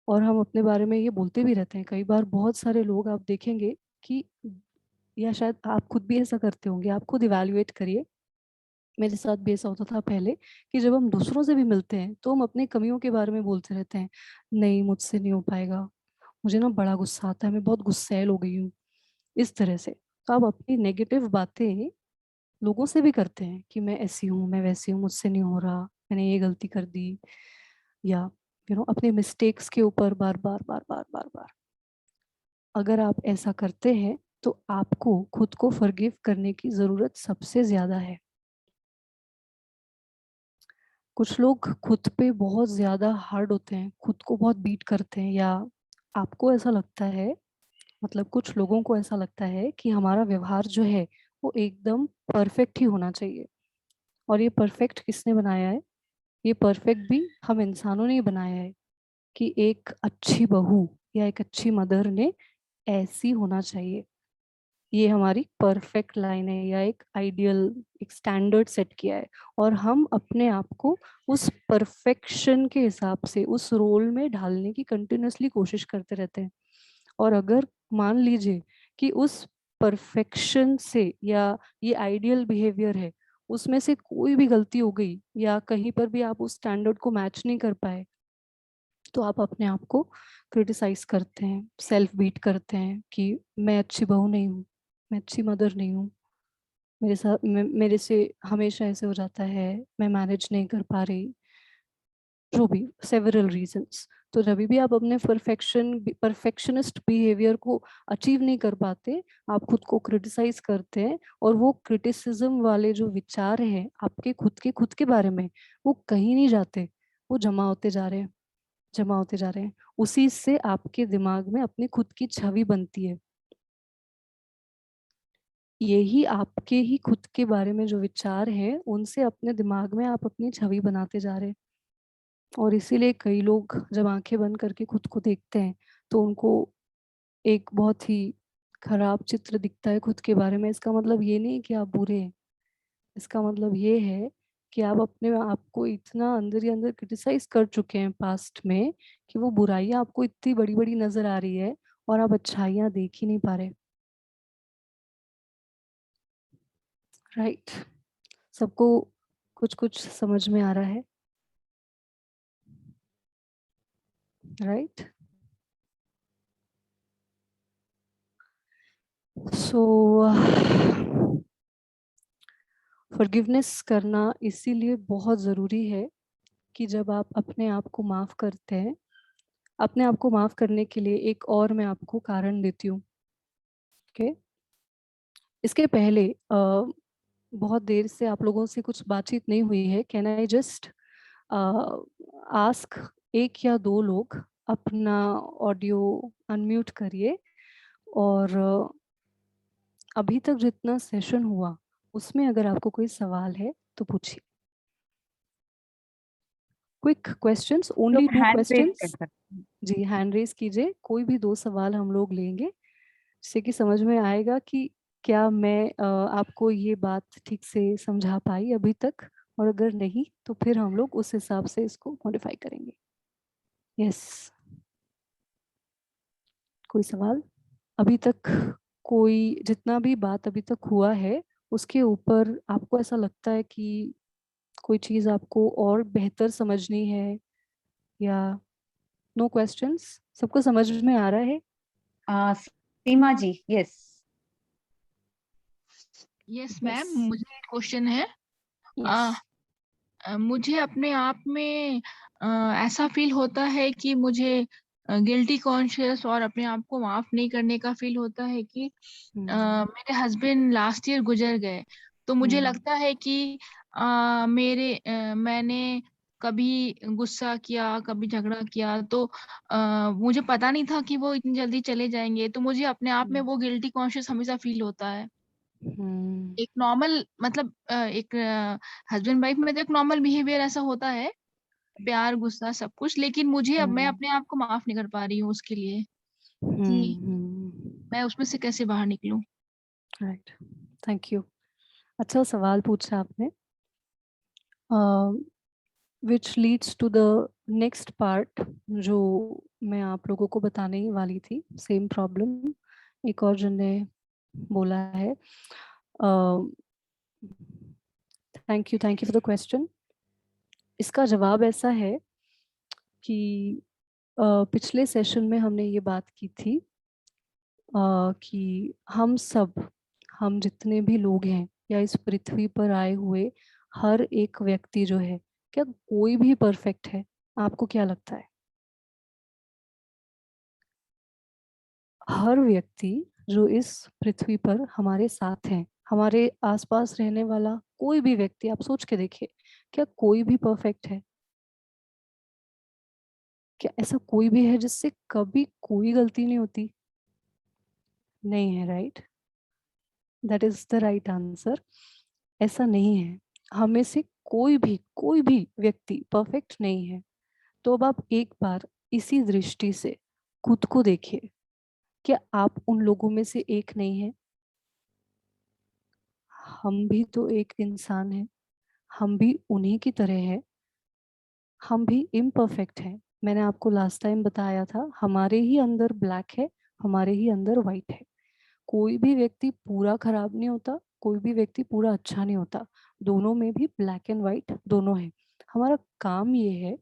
और हम अपने बारे में ये बोलते भी रहते हैं। कई बार बहुत सारे लोग आप देखेंगे कि, या शायद आप खुद भी ऐसा करते होंगे, आप खुद इवैल्यूएट करिए। मेरे साथ भी ऐसा होता था पहले कि जब हम दूसरों से भी मिलते हैं तो हम अपनी कमियों के बारे में बोलते रहते हैं। नहीं, मुझसे नहीं हो पाएगा, मुझे ना बड़ा गुस्सा आता है, मैं बहुत गुस्सैल हो गई हूँ, इस तरह से। तो आप अपनी नेगेटिव बातें लोगों से भी करते हैं कि मैं ऐसी हूँ, मैं वैसी हूँ, मुझसे नहीं हो रहा, मैंने ये गलती कर दी, या अपने मिस्टेक्स के ऊपर बार बार बार बार बार बार। अगर आप ऐसा करते हैं तो आपको खुद को फॉरगिव करने की जरूरत सबसे ज्यादा है। कुछ लोग खुद पे बहुत ज्यादा हार्ड होते हैं, खुद को बहुत बीट करते हैं, या आपको ऐसा लगता है, मतलब कुछ लोगों को ऐसा लगता है कि हमारा व्यवहार जो है वो एकदम परफेक्ट ही होना चाहिए। और ये परफेक्ट किसने बनाया है? ये परफेक्ट भी हम इंसानों ने ही बनाया है कि एक अच्छी बहू या एक अच्छी मदर ने ऐसी होना चाहिए। ये हमारी परफेक्ट लाइन है या एक आइडियल, एक स्टैंडर्ड सेट किया है। और हम अपने आप को उस परफेक्शन के हिसाब से उस रोल में ढालने की कंटिन्यूअसली कोशिश करते रहते हैं। और अगर मान लीजिए कि उस परफेक्शन से, या ये आइडियल बिहेवियर है, उसमें से कोई भी गलती हो गई या कहीं पर भी आप उस स्टैंडर्ड को मैच नहीं कर पाए, तो आप अपने आप को क्रिटिसाइज करते हैं, सेल्फ बीट करते हैं कि मैं अच्छी बहू नहीं हूँ, मैं अच्छी मदर नहीं हूँ, मेरे साथ मेरे से हमेशा ऐसे हो जाता है, मैं मैनेज नहीं कर पा रही, जो भी सेवरल रीजंस। तो जब भी आप अपने परफेक्शनिस्ट बिहेवियर को अचीव नहीं कर पाते, आप खुद को क्रिटिसाइज करते हैं, और वो क्रिटिसिज्म वाले जो विचार हैं आपके खुद के बारे में, वो कहीं नहीं जाते, वो जमा होते जा रहे हैं, जमा होते जा रहे हैं। उसी से आपके दिमाग में अपनी खुद की छवि बनती है। यही आपके ही खुद के बारे में जो विचार है, उनसे अपने दिमाग में आप अपनी छवि बनाते जा रहे हैं। और इसीलिए कई लोग जब आंखें बंद करके खुद को देखते हैं तो उनको एक बहुत ही खराब चित्र दिखता है खुद के बारे में। इसका मतलब ये नहीं कि आप बुरे हैं, इसका मतलब ये है कि आप अपने आप को इतना अंदर ही अंदर क्रिटिसाइज कर चुके हैं पास्ट में कि वो बुराइयां आपको इतनी बड़ी बड़ी नजर आ रही है और आप अच्छाइयां देख ही नहीं पा रहे। राइट? सबको कुछ कुछ समझ में आ रहा है? राइट? सो फॉरगिवनेस करना इसीलिए बहुत ज़रूरी है कि जब आप अपने आप को माफ़ करते हैं, अपने आप को माफ़ करने के लिए एक और मैं आपको कारण देती हूँ। ओके? इसके पहले बहुत देर से आप लोगों से कुछ बातचीत नहीं हुई है। कैन आई जस्ट आस्क, एक या दो लोग अपना ऑडियो अनम्यूट करिए, और अभी तक जितना सेशन हुआ उसमें अगर आपको कोई सवाल है तो पूछिए। क्विक क्वेश्चंस, ओनली लोग 2 हैंड रेज कर क्वेश्चंस। सकते हैं। जी, हैंड रेज कीजिए, कोई भी 2 सवाल हम लोग लेंगे, जिससे कि समझ में आएगा कि क्या मैं आपको ये बात ठीक से समझा पाई अभी तक? और अगर नहीं तो फिर हम लोग उस हिसाब से इसको मॉडिफाई करेंगे। यस, कोई सवाल? अभी तक कोई, जितना भी बात अभी तक हुआ है उसके ऊपर आपको ऐसा लगता है कि कोई चीज आपको और बेहतर समझनी है, या नो क्वेश्चंस? सबको समझ में आ रहा है? सीमा जी, यस। Yes yes. मैम, मुझे एक क्वेश्चन है। यस। मुझे अपने आप में अ, ऐसा फील होता है कि मुझे गिल्टी कॉन्शियस और अपने आप को माफ नहीं करने का फील होता है कि मेरे हस्बैंड लास्ट ईयर गुजर गए, तो मुझे लगता है कि मैंने कभी गुस्सा किया, कभी झगड़ा किया, तो मुझे पता नहीं था कि वो इतनी जल्दी चले जाएंगे, तो मुझे अपने आप में वो गिल्टी कॉन्शियस हमेशा फील होता है। एक नॉर्मल मतलब एक हस्बैंड वाइफ में तो एक नॉर्मल बिहेवियर ऐसा होता है, प्यार गुस्सा सब कुछ, लेकिन मुझे अब मैं अपने आप को माफ नहीं कर पा रही हूँ उसके लिए कि मैं उसमें से कैसे बाहर निकलूं। Right, thank you. अच्छा सवाल पूछा आपने, which leads to the next part, जो मैं आप लोगों को बताने ही वाली थी। सेम प्रॉब्लम एक और जन ने बोला है। Thank you for the question. इसका जवाब ऐसा है कि पिछले सेशन में हमने ये बात की थी कि हम जितने भी लोग हैं या इस पृथ्वी पर आए हुए हर एक व्यक्ति जो है, क्या कोई भी परफेक्ट है? आपको क्या लगता है? हर व्यक्ति जो इस पृथ्वी पर हमारे साथ हैं, हमारे आसपास रहने वाला कोई भी व्यक्ति, आप सोच के देखिए, क्या कोई भी परफेक्ट है? क्या ऐसा कोई भी है जिससे कभी कोई गलती नहीं होती? नहीं है, right? That is the right answer. ऐसा नहीं है, हमें से कोई भी व्यक्ति परफेक्ट नहीं है। तो अब आप एक बार इसी दृष्टि से खुद को देखिए, क्या आप उन लोगों में से एक नहीं है? हम भी तो एक इंसान हैं, हम भी उन्हीं की तरह है, हम भी इम्परफेक्ट हैं। मैंने आपको लास्ट टाइम बताया था, हमारे ही अंदर ब्लैक है, हमारे ही अंदर वाइट है। कोई भी व्यक्ति पूरा खराब नहीं होता, कोई भी व्यक्ति पूरा अच्छा नहीं होता। दोनों में भी ब्लैक एंड वाइट दोनों है। हमारा काम ये है,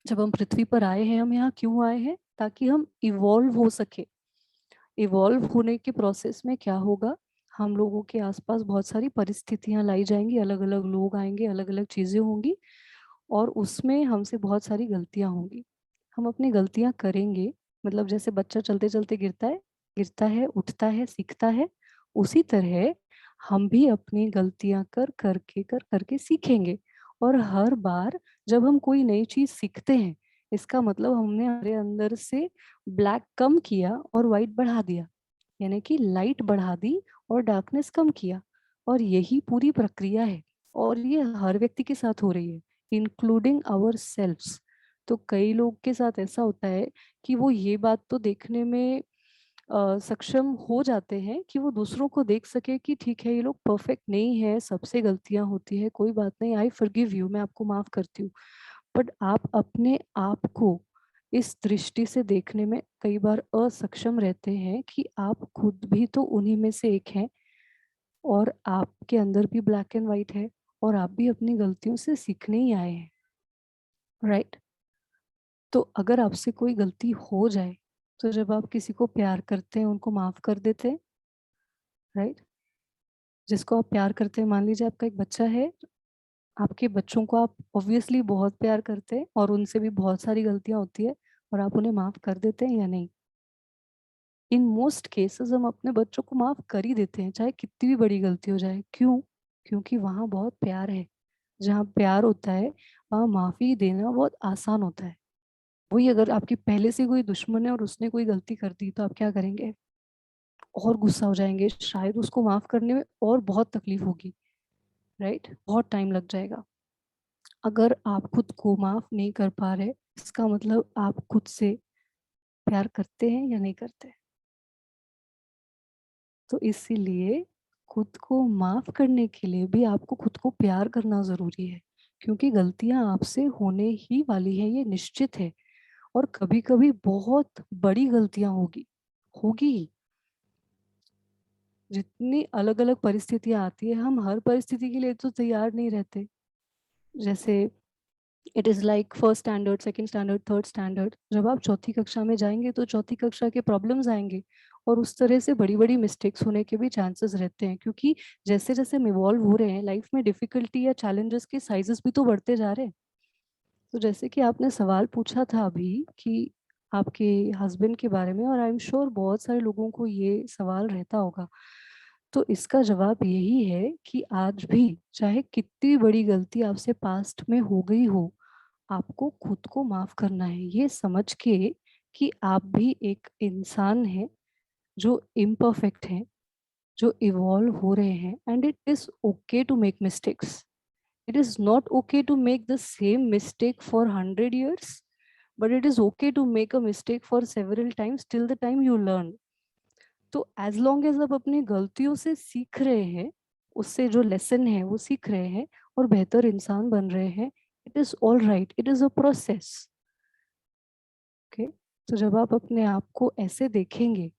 जब हम पृथ्वी पर आए हैं, हम यहाँ क्यों आए हैं? ताकि हम इवॉल्व हो सके। इवॉल्व होने के प्रोसेस में क्या होगा, हम लोगों के आसपास बहुत सारी परिस्थितियां लाई जाएंगी, अलग अलग लोग आएंगे, अलग अलग चीजें होंगी, और उसमें हमसे बहुत सारी गलतियां होंगी। हम अपनी गलतियां करेंगे, मतलब जैसे बच्चा चलते चलते गिरता है उठता है सीखता है, उसी तरह हम भी अपनी गलतियां कर करके सीखेंगे। और हर बार जब हम कोई नई चीज सीखते हैं, इसका मतलब हमने हमारे अंदर से ब्लैक कम किया और वाइट बढ़ा दिया, यानी कि लाइट बढ़ा दी और डार्कनेस कम किया। और यही पूरी प्रक्रिया है, और ये हर व्यक्ति के साथ हो रही है, इंक्लूडिंग आवर सेल्व्स। तो कई लोग के साथ ऐसा होता है कि वो ये बात तो देखने में सक्षम हो जाते हैं कि वो दूसरों को देख सके कि ठीक है, ये लोग परफेक्ट नहीं है, सबसे गलतियां होती है, कोई बात नहीं, आई फॉरगिव यू, मैं आपको माफ करती हूँ। बट आप अपने आप को इस दृष्टि से देखने में कई बार असक्षम रहते हैं कि आप खुद भी तो उन्हीं में से एक हैं, और आपके अंदर भी ब्लैक एंड वाइट है, और आप भी अपनी गलतियों से सीखने ही आए हैं, राइट? तो अगर आपसे कोई गलती हो जाए, तो जब आप किसी को प्यार करते हैं, उनको माफ कर देते हैं, राइट? जिसको आप प्यार करते हैं, मान लीजिए आपका एक बच्चा है, आपके बच्चों को आप ऑब्वियसली बहुत प्यार करते हैं, और उनसे भी बहुत सारी गलतियां होती है, और आप उन्हें माफ कर देते हैं या नहीं? इन मोस्ट केसेस हम अपने बच्चों को माफ कर ही देते हैं, चाहे कितनी भी बड़ी गलती हो जाए। क्यों? क्योंकि वहां बहुत प्यार है। जहाँ प्यार होता है, वहाँ माफी देना बहुत आसान होता है। वही अगर आपकी पहले से कोई दुश्मन है और उसने कोई गलती कर दी, तो आप क्या करेंगे? और गुस्सा हो जाएंगे, शायद उसको माफ करने में और बहुत तकलीफ होगी, राइट? बहुत टाइम लग जाएगा। अगर आप खुद को माफ नहीं कर पा रहे, इसका मतलब आप खुद से प्यार करते हैं या नहीं करते? तो इसीलिए खुद को माफ करने के लिए भी आपको खुद को प्यार करना जरूरी है, क्योंकि गलतियां आपसे होने ही वाली है, ये निश्चित है। और कभी कभी बहुत बड़ी गलतियां होगी होगी ही। जितनी अलग अलग परिस्थितियां आती है, हम हर परिस्थिति के लिए तो तैयार नहीं रहते। जैसे it is like first standard, second standard, third standard, जब आप चौथी कक्षा में जाएंगे तो चौथी कक्षा के प्रॉब्लम्स आएंगे, और उस तरह से बड़ी बड़ी मिस्टेक्स होने के भी चांसेस रहते हैं, क्योंकि जैसे जैसे हम इवॉल्व हो रहे हैं लाइफ में, डिफिकल्टी या चैलेंजेस के साइजेस भी तो बढ़ते जा रहे हैं। तो जैसे कि आपने सवाल पूछा था अभी कि आपके हस्बैंड के बारे में, और आई एम श्योर बहुत सारे लोगों को ये सवाल रहता होगा, तो इसका जवाब यही है कि आज भी चाहे कितनी बड़ी गलती आपसे पास्ट में हो गई हो, आपको खुद को माफ करना है, ये समझ के कि आप भी एक इंसान है जो इम्परफेक्ट है, जो इवॉल्व हो रहे हैं, and it is okay to make mistakes. It is not okay to make the same mistake for 100 years, but it is okay to make a mistake for several times till the time you learn. तो as long as आप अपनी गलतियों से सीख रहे हैं, उससे जो लेसन है वो सीख रहे हैं और बेहतर इंसान बन रहे हैं, it is all right, it is a process. Okay, तो जब आप अपने आप को ऐसे देखेंगे,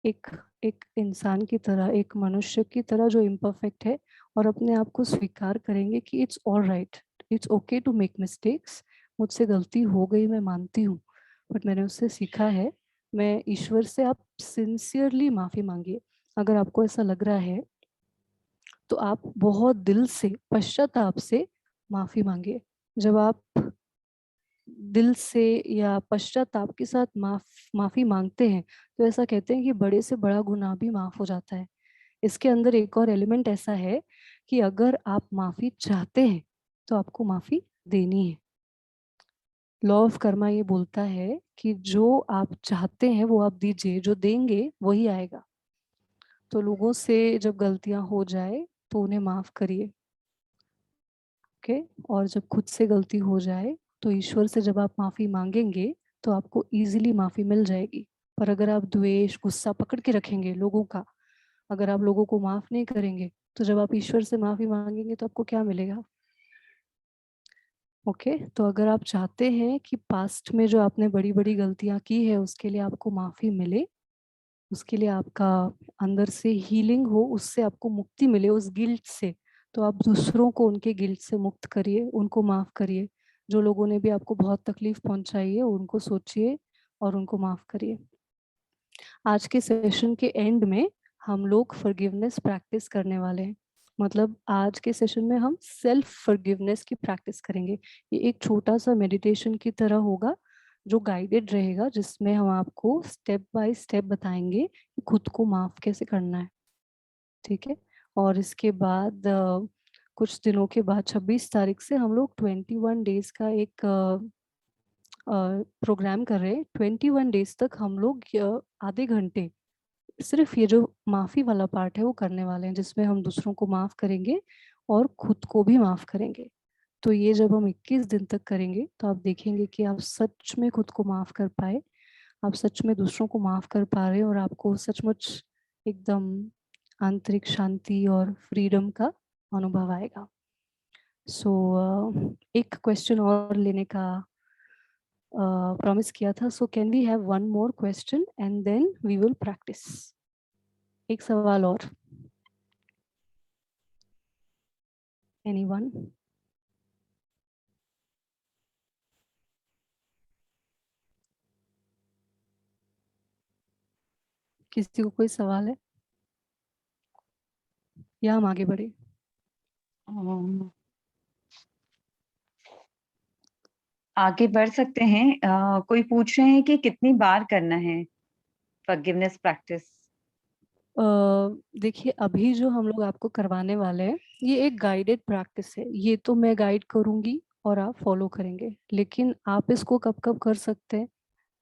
एक एक इंसान की तरह, एक मनुष्य की तरह जो इम्परफेक्ट है, और अपने आप को स्वीकार करेंगे कि it's all right, it's okay to make mistakes, मुझसे गलती हो गई, मैं मानती हूँ, बट मैंने उससे सीखा है। मैं ईश्वर से, आप सिंसियरली माफ़ी मांगिए। अगर आपको ऐसा लग रहा है तो आप बहुत दिल से, पश्चाताप से माफ़ी मांगिए। जब आप दिल से या पश्चाताप के साथ माफ़ी मांगते हैं, तो ऐसा कहते हैं कि बड़े से बड़ा गुनाह भी माफ़ हो जाता है। इसके अंदर एक और एलिमेंट ऐसा है कि अगर आप माफ़ी चाहते हैं तो आपको माफ़ी देनी है। लॉ ऑफ कर्मा ये बोलता है कि जो आप चाहते हैं वो आप दीजिए, जो देंगे वही आएगा। तो लोगों से जब गलतियां हो जाए तो उन्हें माफ करिए। ओके, और जब खुद से गलती हो जाए तो ईश्वर से जब आप माफी मांगेंगे तो आपको इजीली माफी मिल जाएगी। पर अगर आप द्वेष, गुस्सा पकड़ के रखेंगे लोगों का, अगर आप लोगों को माफ नहीं करेंगे, तो जब आप ईश्वर से माफी मांगेंगे तो आपको क्या मिलेगा? ओके, तो अगर आप चाहते हैं कि पास्ट में जो आपने बड़ी बड़ी गलतियां की है उसके लिए आपको माफी मिले, उसके लिए आपका अंदर से हीलिंग हो, उससे आपको मुक्ति मिले उस गिल्ट से, तो आप दूसरों को उनके गिल्ट से मुक्त करिए, उनको माफ करिए। जो लोगों ने भी आपको बहुत तकलीफ पहुंचाई है उनको सोचिए और उनको माफ करिए। आज के सेशन के एंड में हम लोग फॉरगिवनेस प्रैक्टिस करने वाले हैं। मतलब आज के सेशन में हम सेल्फ फॉरगिवनेस की प्रैक्टिस करेंगे। ये एक छोटा सा मेडिटेशन की तरह होगा जो गाइडेड रहेगा, जिसमें हम आपको स्टेप बाय स्टेप बताएंगे कि खुद को माफ कैसे करना है। ठीक है, और इसके बाद कुछ दिनों के बाद 26 तारीख से हम लोग 21 डेज का एक प्रोग्राम कर रहे हैं। 21 डेज तक हम लोग आधे घंटे सिर्फ ये जो माफ़ी वाला पार्ट है वो करने वाले हैं, जिसमें हम दूसरों को माफ़ करेंगे और खुद को भी माफ़ करेंगे। तो ये जब हम 21 दिन तक करेंगे तो आप देखेंगे कि आप सच में खुद को माफ़ कर पाए, आप सच में दूसरों को माफ़ कर पा रहे हैं, और आपको सचमुच एकदम आंतरिक शांति और फ्रीडम का अनुभव आएगा। सो एक क्वेश्चन और लेने का प्रॉमिस किया था। So can we have one more question and then we will practise. एक सवाल और। एनीवन? किसी को कोई सवाल है या हम आगे बढ़े? आगे बढ़ सकते हैं। कोई पूछ रहे हैं कि कितनी बार करना है फॉरगिवनेस प्रैक्टिस। देखिए, अभी जो हम लोग आपको करवाने वाले हैं ये एक गाइडेड प्रैक्टिस है। ये तो मैं गाइड करूंगी और आप फॉलो करेंगे, लेकिन आप इसको कब कब कर सकते हैं?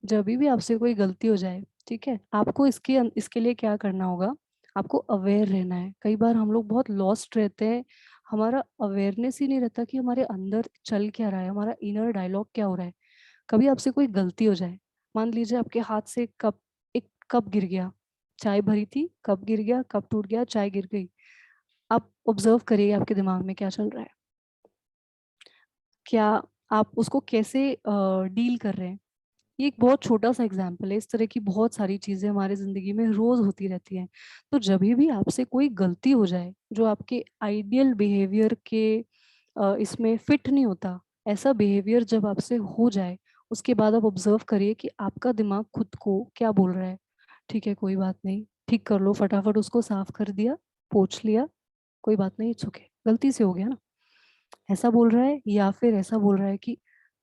जब भी आपसे कोई गलती हो जाए, ठीक है, आपको इसके लिए क्या करना होगा? आपको अवेयर रहना है। कई बार हम लोग बहुत लॉस्ट रहते हैं, हमारा अवेयरनेस ही नहीं रहता कि हमारे अंदर चल क्या रहा है, हमारा इनर डायलॉग क्या हो रहा है। कभी आपसे कोई गलती हो जाए, मान लीजिए आपके हाथ से एक कप गिर गया, चाय भरी थी, कप गिर गया, कप टूट गया, चाय गिर गई। आप ऑब्जर्व करिए आपके दिमाग में क्या चल रहा है, क्या आप उसको कैसे डील कर रहे हैं। ये एक बहुत छोटा सा एग्जाम्पल है, इस तरह की बहुत सारी चीजें हमारी जिंदगी में रोज होती रहती हैं। तो जब भी आपसे कोई गलती हो जाए जो आपके आइडियल बिहेवियर के इसमें फिट नहीं होता, ऐसा बिहेवियर जब आपसे हो जाए, उसके बाद आप ऑब्जर्व करिए कि आपका दिमाग खुद को क्या बोल रहा है। ठीक है, कोई बात नहीं, ठीक कर लो, फटाफट उसको साफ कर दिया, पोंछ लिया, कोई बात नहीं, इट्स ओके, गलती से हो गया ना, ऐसा बोल रहा है। या फिर ऐसा बोल रहा है कि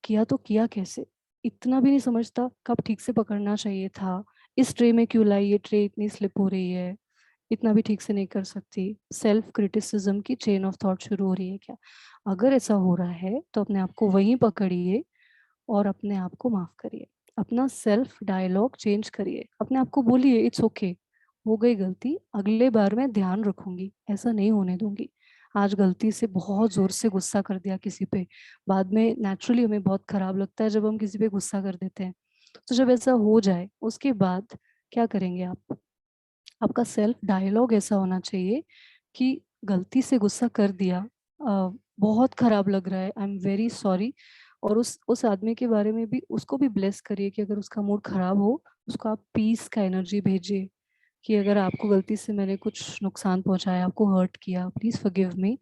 किया तो किया कैसे, इतना भी नहीं समझता, कब ठीक से पकड़ना चाहिए था, इस ट्रे में क्यों लाई, ये ट्रे इतनी स्लिप हो रही है, इतना भी ठीक से नहीं कर सकती। सेल्फ क्रिटिसिज्म की चेन ऑफ थॉट शुरू हो रही है क्या? अगर ऐसा हो रहा है तो अपने आप को वहीं पकड़िए और अपने आप को माफ करिए, अपना सेल्फ डायलॉग चेंज करिए, अपने आप को बोलिए इट्स ओके, हो गई गलती, अगले बार मैं ध्यान रखूंगी, ऐसा नहीं होने दूंगी। आज गलती से बहुत जोर से गुस्सा कर दिया किसी पे, बाद में नेचुरली हमें बहुत खराब लगता है जब हम किसी पे गुस्सा कर देते हैं। तो जब ऐसा हो जाए उसके बाद क्या करेंगे आप? आपका सेल्फ डायलॉग ऐसा होना चाहिए कि गलती से गुस्सा कर दिया, बहुत खराब लग रहा है, आई एम वेरी सॉरी। और उस आदमी के बारे में भी उसको भी ब्लेस करिए कि अगर उसका मूड खराब हो, उसको आप पीस का एनर्जी भेजिए कि अगर आपको गलती से मैंने कुछ नुकसान पहुंचाया, आपको हर्ट किया, प्लीज फॉरगिव मी।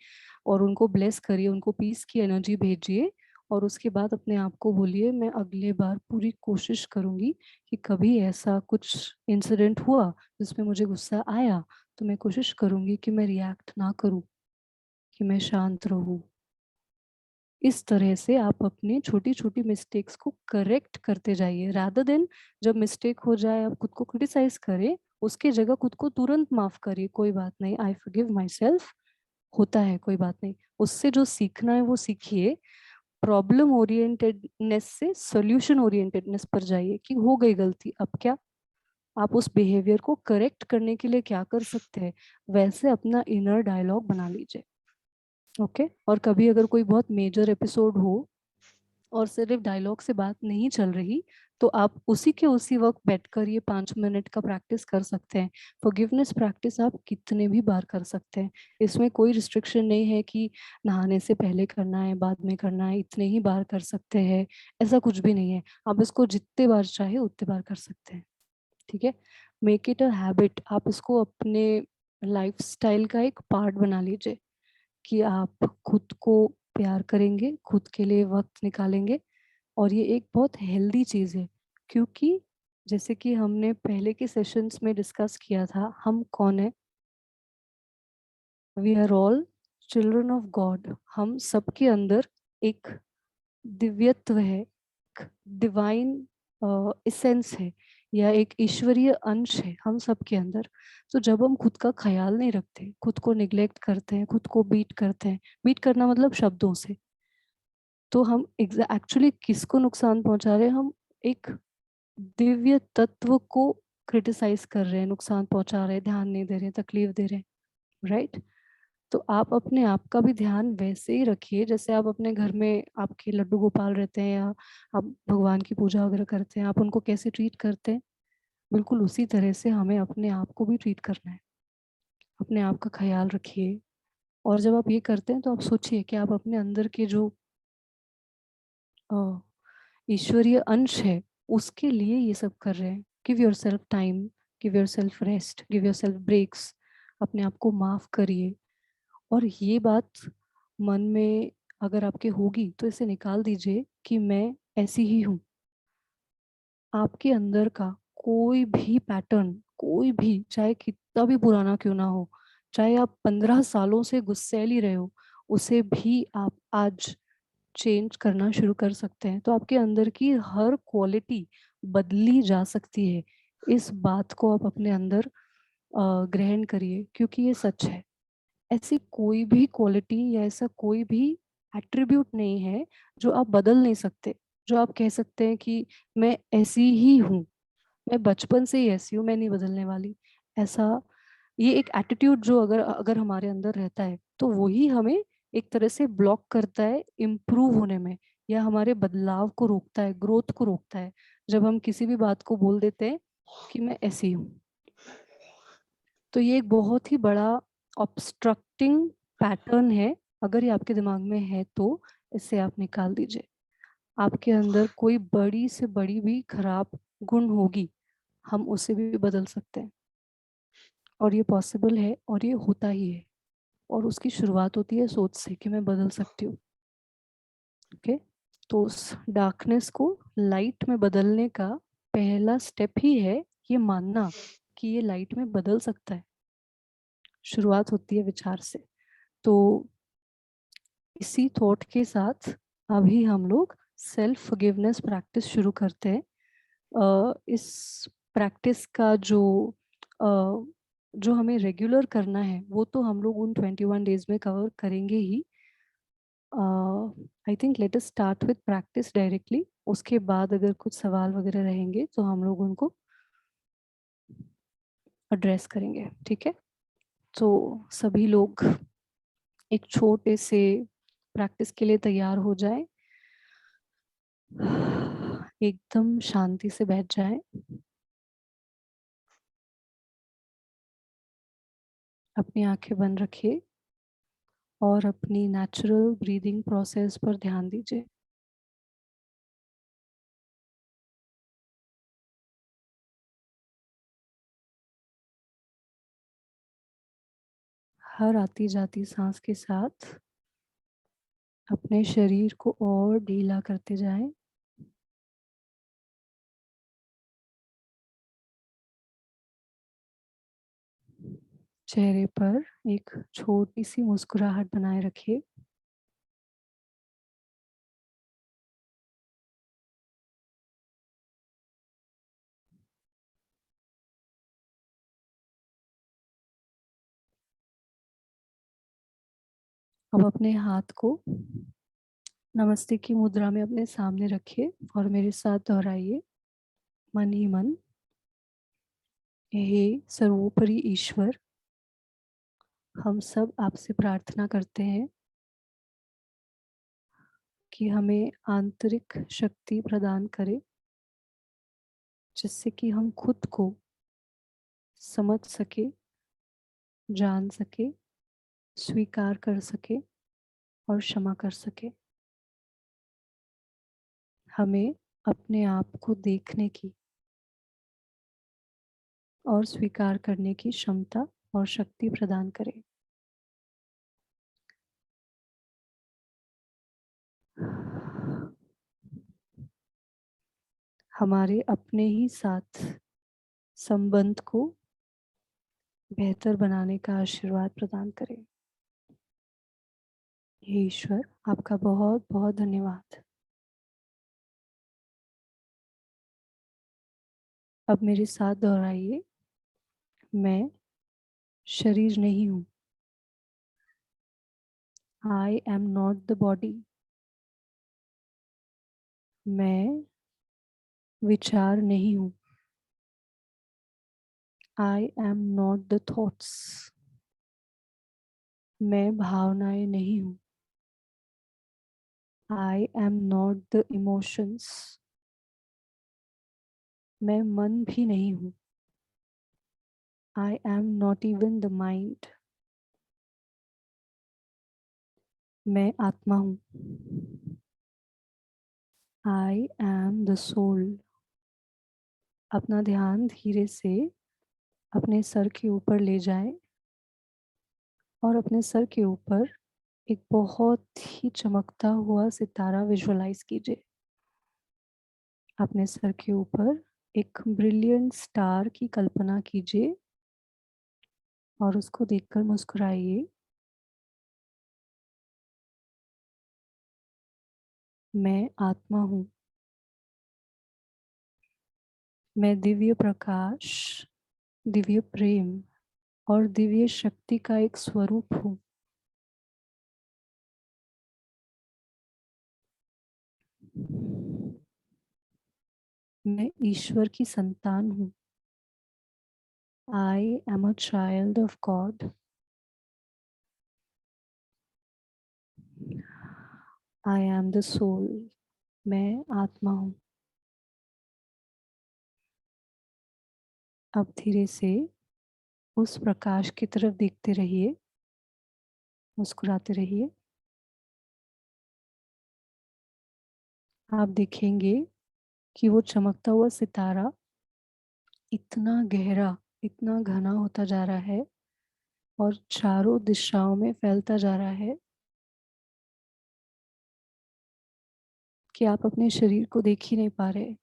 और उनको ब्लेस करिए, उनको पीस की एनर्जी भेजिए। और उसके बाद अपने आप को बोलिए मैं अगले बार पूरी कोशिश करूंगी कि कभी ऐसा कुछ इंसिडेंट हुआ जिसमें मुझे गुस्सा आया तो मैं कोशिश करूंगी कि मैं रिएक्ट ना करूं, कि मैं शांत रहूं। इस तरह से आप अपनी छोटी छोटी मिस्टेक्स को करेक्ट करते जाइए, रादर देन जब मिस्टेक हो जाए आप खुद को क्रिटिसाइज करें, उसके जगह खुद को तुरंत माफ करिए, कोई बात नहीं, आई फॉरगिव माई सेल्फ, होता है, कोई बात नहीं। उससे जो सीखना है वो सीखिए, प्रॉब्लम ओरिएंटेडनेस से सॉल्यूशन ओरिएंटेडनेस पर जाइए कि हो गई गलती, अब क्या, आप उस बिहेवियर को करेक्ट करने के लिए क्या कर सकते हैं, वैसे अपना इनर डायलॉग बना लीजिए। ओके और कभी अगर कोई बहुत मेजर एपिसोड हो और सिर्फ डायलॉग से बात नहीं चल रही, तो आप उसी के उसी वक्त बैठकर ये 5 मिनट का प्रैक्टिस कर सकते हैं। फॉरगिवनेस प्रैक्टिस आप कितने भी बार कर सकते हैं, इसमें कोई रिस्ट्रिक्शन नहीं है कि नहाने से पहले करना है, बाद में करना है, इतने ही बार कर सकते हैं, ऐसा कुछ भी नहीं है। आप इसको जितने बार चाहे उतने बार कर सकते हैं। ठीक है, मेक इट अ हैबिट, आप इसको अपने लाइफस्टाइल का एक पार्ट बना लीजिए कि आप खुद को प्यार करेंगे, खुद के लिए वक्त निकालेंगे। और ये एक बहुत हेल्दी चीज़ है, क्योंकि जैसे कि हमने पहले के सेशंस में डिस्कस किया था, हम कौन है? We are all children of God. हम सबके अंदर एक दिव्यत्व है, एक डिवाइन इसेंस है, या एक ईश्वरीय अंश है हम सबके अंदर। तो जब हम खुद का ख्याल नहीं रखते, खुद को निग्लेक्ट करते हैं, खुद को बीट करते हैं, बीट करना मतलब शब्दों से, तो हम एक्चुअली किसको नुकसान पहुंचा रहे हैं? हम एक दिव्य तत्व को क्रिटिसाइज कर रहे हैं, नुकसान पहुंचा रहे हैं, ध्यान नहीं दे रहे हैं, तकलीफ दे रहे हैं, राइट? तो आप अपने आप का भी ध्यान वैसे ही रखिए जैसे आप अपने घर में आपके लड्डू गोपाल रहते हैं, या आप भगवान की पूजा वगैरह करते हैं, आप उनको कैसे ट्रीट करते हैं, बिल्कुल उसी तरह से हमें अपने आप को भी ट्रीट करना है। अपने आप का ख्याल रखिए। और जब आप ये करते हैं तो आप सोचिए कि आप अपने अंदर के जो ईश्वरीय अंश है उसके लिए ये सब कर रहे हैं। Give yourself time, give yourself rest, give yourself breaks, अपने आप को माफ करिए। और ये बात मन में अगर आपके होगी तो इसे निकाल दीजिए कि मैं ऐसी ही हूँ। आपके अंदर का कोई भी पैटर्न, कोई भी, चाहे कितना भी पुराना क्यों ना हो, चाहे आप 15 सालों से गुस्सैल ही रहे हो, उसे भी आप आज चेंज करना शुरू कर सकते हैं। तो आपके अंदर की हर क्वालिटी बदली जा सकती है। इस बात को आप अपने अंदर ग्रहण करिए, क्योंकि ये सच है। ऐसी कोई भी क्वालिटी या ऐसा कोई भी एट्रीब्यूट नहीं है जो आप बदल नहीं सकते, जो आप कह सकते हैं कि मैं ऐसी ही हूँ, मैं बचपन से ही ऐसी हूँ, मैं नहीं बदलने वाली। ऐसा, ये एक एटीट्यूड जो अगर अगर हमारे अंदर रहता है तो वही हमें एक तरह से ब्लॉक करता है इम्प्रूव होने में, या हमारे बदलाव को रोकता है, ग्रोथ को रोकता है, जब हम किसी भी बात को बोल देते हैं कि मैं ऐसी हूँ। तो ये एक बहुत ही बड़ा ऑब्स्ट्रक्टिंग पैटर्न है। अगर ये आपके दिमाग में है तो इसे आप निकाल दीजिए। आपके अंदर कोई बड़ी से बड़ी भी खराब गुण होगी, हम उसे भी बदल सकते हैं, और ये पॉसिबल है और ये होता ही है। और उसकी शुरुआत होती है सोच से कि मैं बदल सकती हूँ। ओके, तो उस डार्कनेस को लाइट में बदलने का पहला स्टेप ही है ये मानना कि ये लाइट में बदल सकता है। शुरुआत होती है विचार से। तो इसी थॉट के साथ अभी हम लोग सेल्फ फॉरगिवनेस प्रैक्टिस शुरू करते हैं। इस प्रैक्टिस का जो हमें रेगुलर करना है वो तो हम लोग उन 21 डेज में कवर करेंगे ही। I think let us start with practice directly. उसके बाद अगर कुछ सवाल वगैरह रहेंगे तो हम लोग उनको एड्रेस करेंगे, ठीक है? तो सभी लोग एक छोटे से प्रैक्टिस के लिए तैयार हो जाएं। एकदम शांति से बैठ जाएं। अपनी आंखें बंद रखिए और अपनी नेचुरल ब्रीदिंग प्रोसेस पर ध्यान दीजिए। हर आती जाती सांस के साथ अपने शरीर को और ढीला करते जाएं। चेहरे पर एक छोटी सी मुस्कुराहट बनाए रखिए। अब अपने हाथ को नमस्ते की मुद्रा में अपने सामने रखिए और मेरे साथ दोहराइए मन ही मन, हे सर्वोपरि ईश्वर, हम सब आपसे प्रार्थना करते हैं कि हमें आंतरिक शक्ति प्रदान करे, जिससे कि हम खुद को समझ सके, जान सके, स्वीकार कर सके और क्षमा कर सके। हमें अपने आप को देखने की और स्वीकार करने की क्षमता और शक्ति प्रदान करें। हमारे अपने ही साथ संबंध को बेहतर बनाने का आशीर्वाद प्रदान करें। हे ईश्वर, आपका बहुत बहुत धन्यवाद। अब मेरे साथ दोहराइए, मैं शरीर नहीं हूँ। I am not the body. मैं विचार नहीं हूँ। I am not the thoughts. मैं भावनाएं नहीं हूँ। I am not the emotions. मैं मन भी नहीं हूँ। I am not even the mind. मैं आत्मा हूँ। I am the soul. अपना ध्यान धीरे से अपने सर के ऊपर ले जाएं और अपने सर के ऊपर एक बहुत ही चमकता हुआ सितारा विजुअलाइज कीजिए। अपने सर के ऊपर एक ब्रिलियंट स्टार की कल्पना कीजिए और उसको देखकर मुस्कुराइए। मैं आत्मा हूँ। मैं दिव्य प्रकाश, दिव्य प्रेम और दिव्य शक्ति का एक स्वरूप हूँ। मैं ईश्वर की संतान हूँ। I am a child of God. I am the soul. मैं आत्मा हूँ। अब धीरे से उस प्रकाश की तरफ देखते रहिए, मुस्कुराते रहिए। आप देखेंगे कि वो चमकता हुआ सितारा इतना गहरा, इतना घना होता जा रहा है और चारों दिशाओं में फैलता जा रहा है कि आप अपने शरीर को देख ही नहीं पा रहे।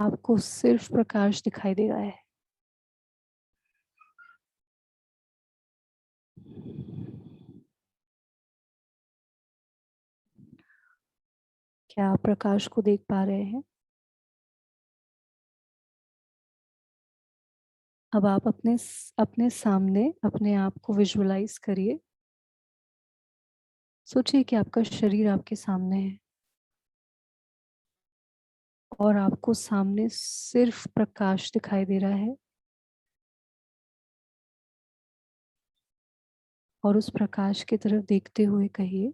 आपको सिर्फ प्रकाश दिखाई दे रहा है। क्या आप प्रकाश को देख पा रहे हैं? अब आप अपने सामने अपने आप को विजुअलाइज करिए। सोचिए कि आपका शरीर आपके सामने है और आपको सामने सिर्फ प्रकाश दिखाई दे रहा है और उस प्रकाश की तरफ देखते हुए कहिए,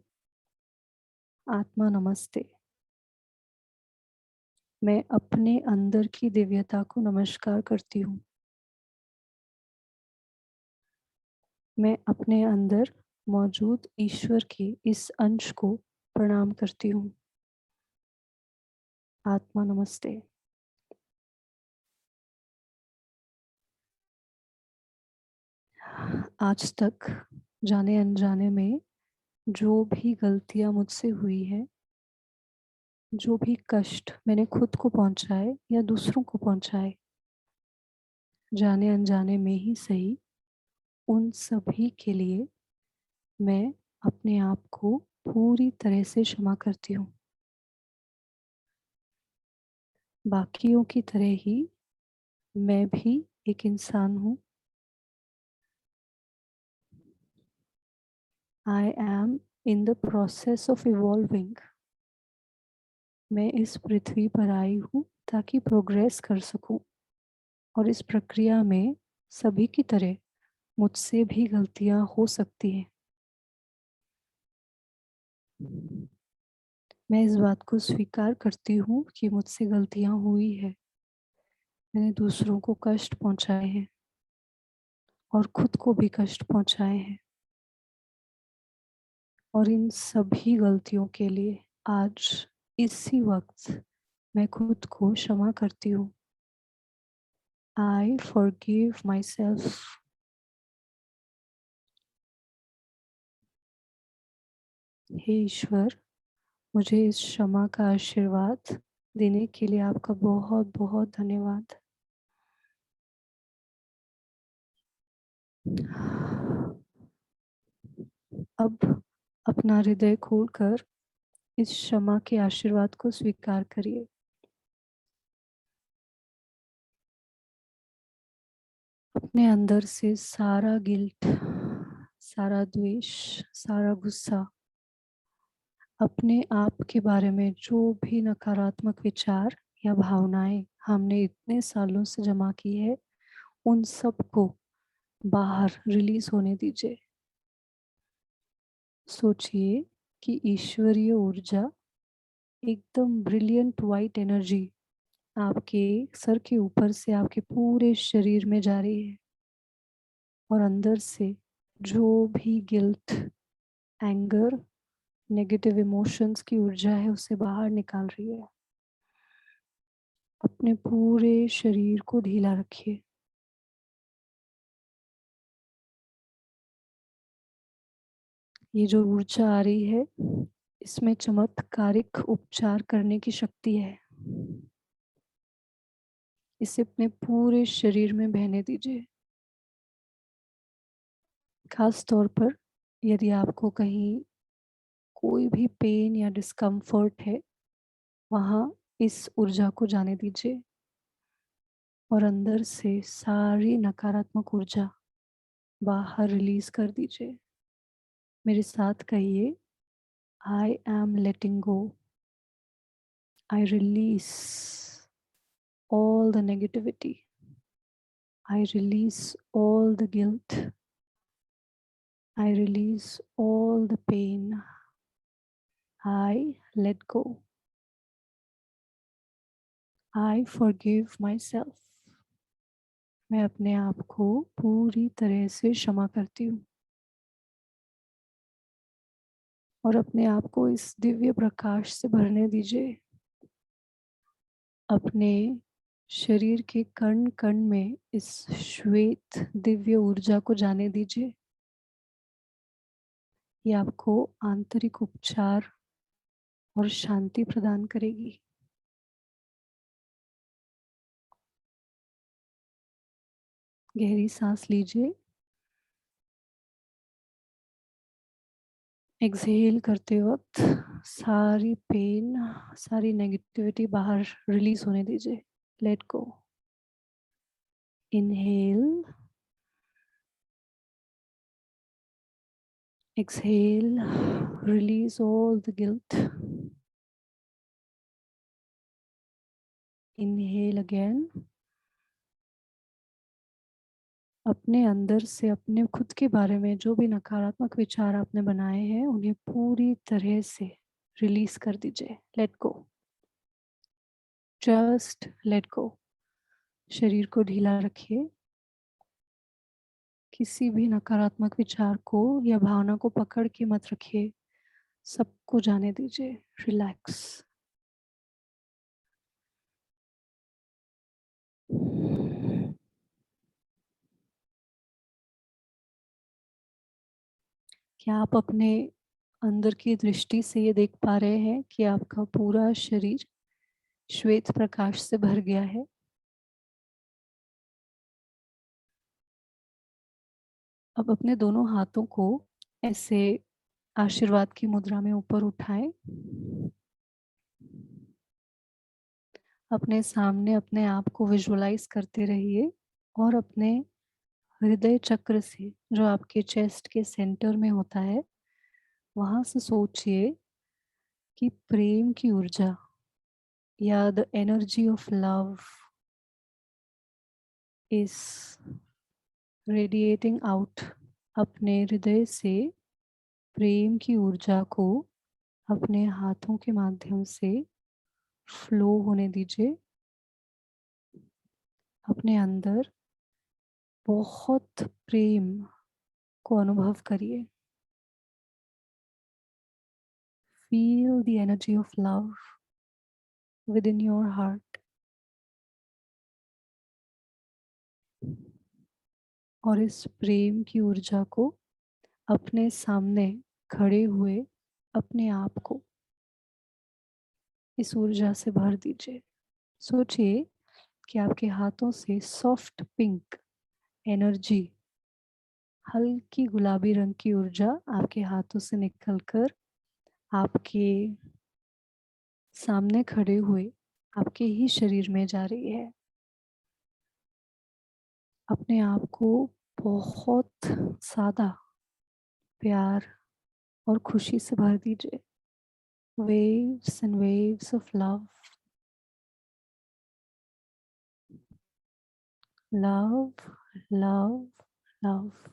आत्मा नमस्ते। मैं अपने अंदर की दिव्यता को नमस्कार करती हूँ। मैं अपने अंदर मौजूद ईश्वर के इस अंश को प्रणाम करती हूँ। आत्मा नमस्ते। आज तक जाने अनजाने में जो भी गलतियां मुझसे हुई है, जो भी कष्ट मैंने खुद को पहुंचाए या दूसरों को पहुंचाए, जाने अनजाने में ही सही, उन सभी के लिए मैं अपने आप को पूरी तरह से क्षमा करती हूँ। बाकियों की तरह ही मैं भी एक इंसान हूँ। I am in the process of evolving. मैं इस पृथ्वी पर आई हूँ ताकि प्रोग्रेस कर सकूं और इस प्रक्रिया में सभी की तरह मुझसे भी गलतियां हो सकती हैं। मैं इस बात को स्वीकार करती हूँ कि मुझसे गलतियां हुई है। मैंने दूसरों को कष्ट पहुंचाए हैं और खुद को भी कष्ट पहुंचाए हैं और इन सभी गलतियों के लिए आज इसी वक्त मैं खुद को क्षमा करती हूँ। I forgive myself. हे ईश्वर, मुझे इस क्षमा का आशीर्वाद देने के लिए आपका बहुत बहुत धन्यवाद। अब अपना हृदय खोलकर इस क्षमा के आशीर्वाद को स्वीकार करिए। अपने अंदर से सारा गिल्ट, सारा द्वेष, सारा गुस्सा, अपने आप के बारे में जो भी नकारात्मक विचार या भावनाएं हमने इतने सालों से जमा की है, उन सब को बाहर रिलीज होने दीजिए। सोचिए कि ईश्वरीय ऊर्जा, एकदम ब्रिलियंट वाइट एनर्जी आपके सर के ऊपर से आपके पूरे शरीर में जा रही है और अंदर से जो भी गिल्ट, एंगर, नेगेटिव इमोशंस की ऊर्जा है उसे बाहर निकाल रही है। अपने पूरे शरीर को ढीला रखिए। ये जो ऊर्जा आ रही है, इसमें चमत्कारिक उपचार करने की शक्ति है। इसे अपने पूरे शरीर में बहने दीजिए। खास तौर पर यदि आपको कहीं कोई भी पेन या डिस्कम्फर्ट है, वहाँ इस ऊर्जा को जाने दीजिए और अंदर से सारी नकारात्मक ऊर्जा बाहर रिलीज कर दीजिए। मेरे साथ कहिए, I am letting go. I release all the negativity. I release all the guilt. I release all the pain. I let go. I forgive myself. मैं अपने आप को पूरी तरह से क्षमा करती हूँ और अपने आप को इस दिव्य प्रकाश से भरने दीजिए। अपने शरीर के कण कण में इस श्वेत दिव्य ऊर्जा को जाने दीजिए। ये आपको आंतरिक उपचार और शांति प्रदान करेगी। गहरी सांस लीजिए। एक्सहेल करते वक्त सारी पेन, सारी नेगेटिविटी बाहर रिलीज होने दीजिए। Let go. Inhale, exhale, release all the guilt. Inhale again. अपने अंदर से अपने खुद के बारे में जो भी नकारात्मक विचार आपने बनाए हैं उन्हें पूरी तरह से रिलीज कर दीजिए। Let go, just let go. शरीर को ढीला रखिए। किसी भी नकारात्मक विचार को या भावना को पकड़ के मत रखिए। सबको जाने दीजिए। रिलैक्स। क्या आप अपने अंदर की दृष्टि से ये देख पा रहे हैं कि आपका पूरा शरीर श्वेत प्रकाश से भर गया है? अब अपने दोनों हाथों को ऐसे आशीर्वाद की मुद्रा में ऊपर उठाएं। अपने सामने अपने आप को विजुअलाइज करते रहिए और अपने हृदय चक्र से, जो आपके चेस्ट के सेंटर में होता है, वहां से सोचिए कि प्रेम की ऊर्जा या the energy of love is radiating out. अपने हृदय से प्रेम की ऊर्जा को अपने हाथों के माध्यम से फ्लो होने दीजिए। अपने अंदर बहुत प्रेम को अनुभव करिए। Feel the energy of love with in your heart. और इस प्रेम की ऊर्जा को अपने सामने खड़े हुए अपने आप को इस ऊर्जा से भर दीजिए। सोचिए कि आपके हाथों से सॉफ्ट पिंक एनर्जी, हल्की गुलाबी रंग की ऊर्जा आपके हाथों से निकलकर आपके सामने खड़े हुए आपके ही शरीर में जा रही है। अपने आप को बहुत सादा प्यार और खुशी से भर दीजिए। waves and waves of love, love, love, love,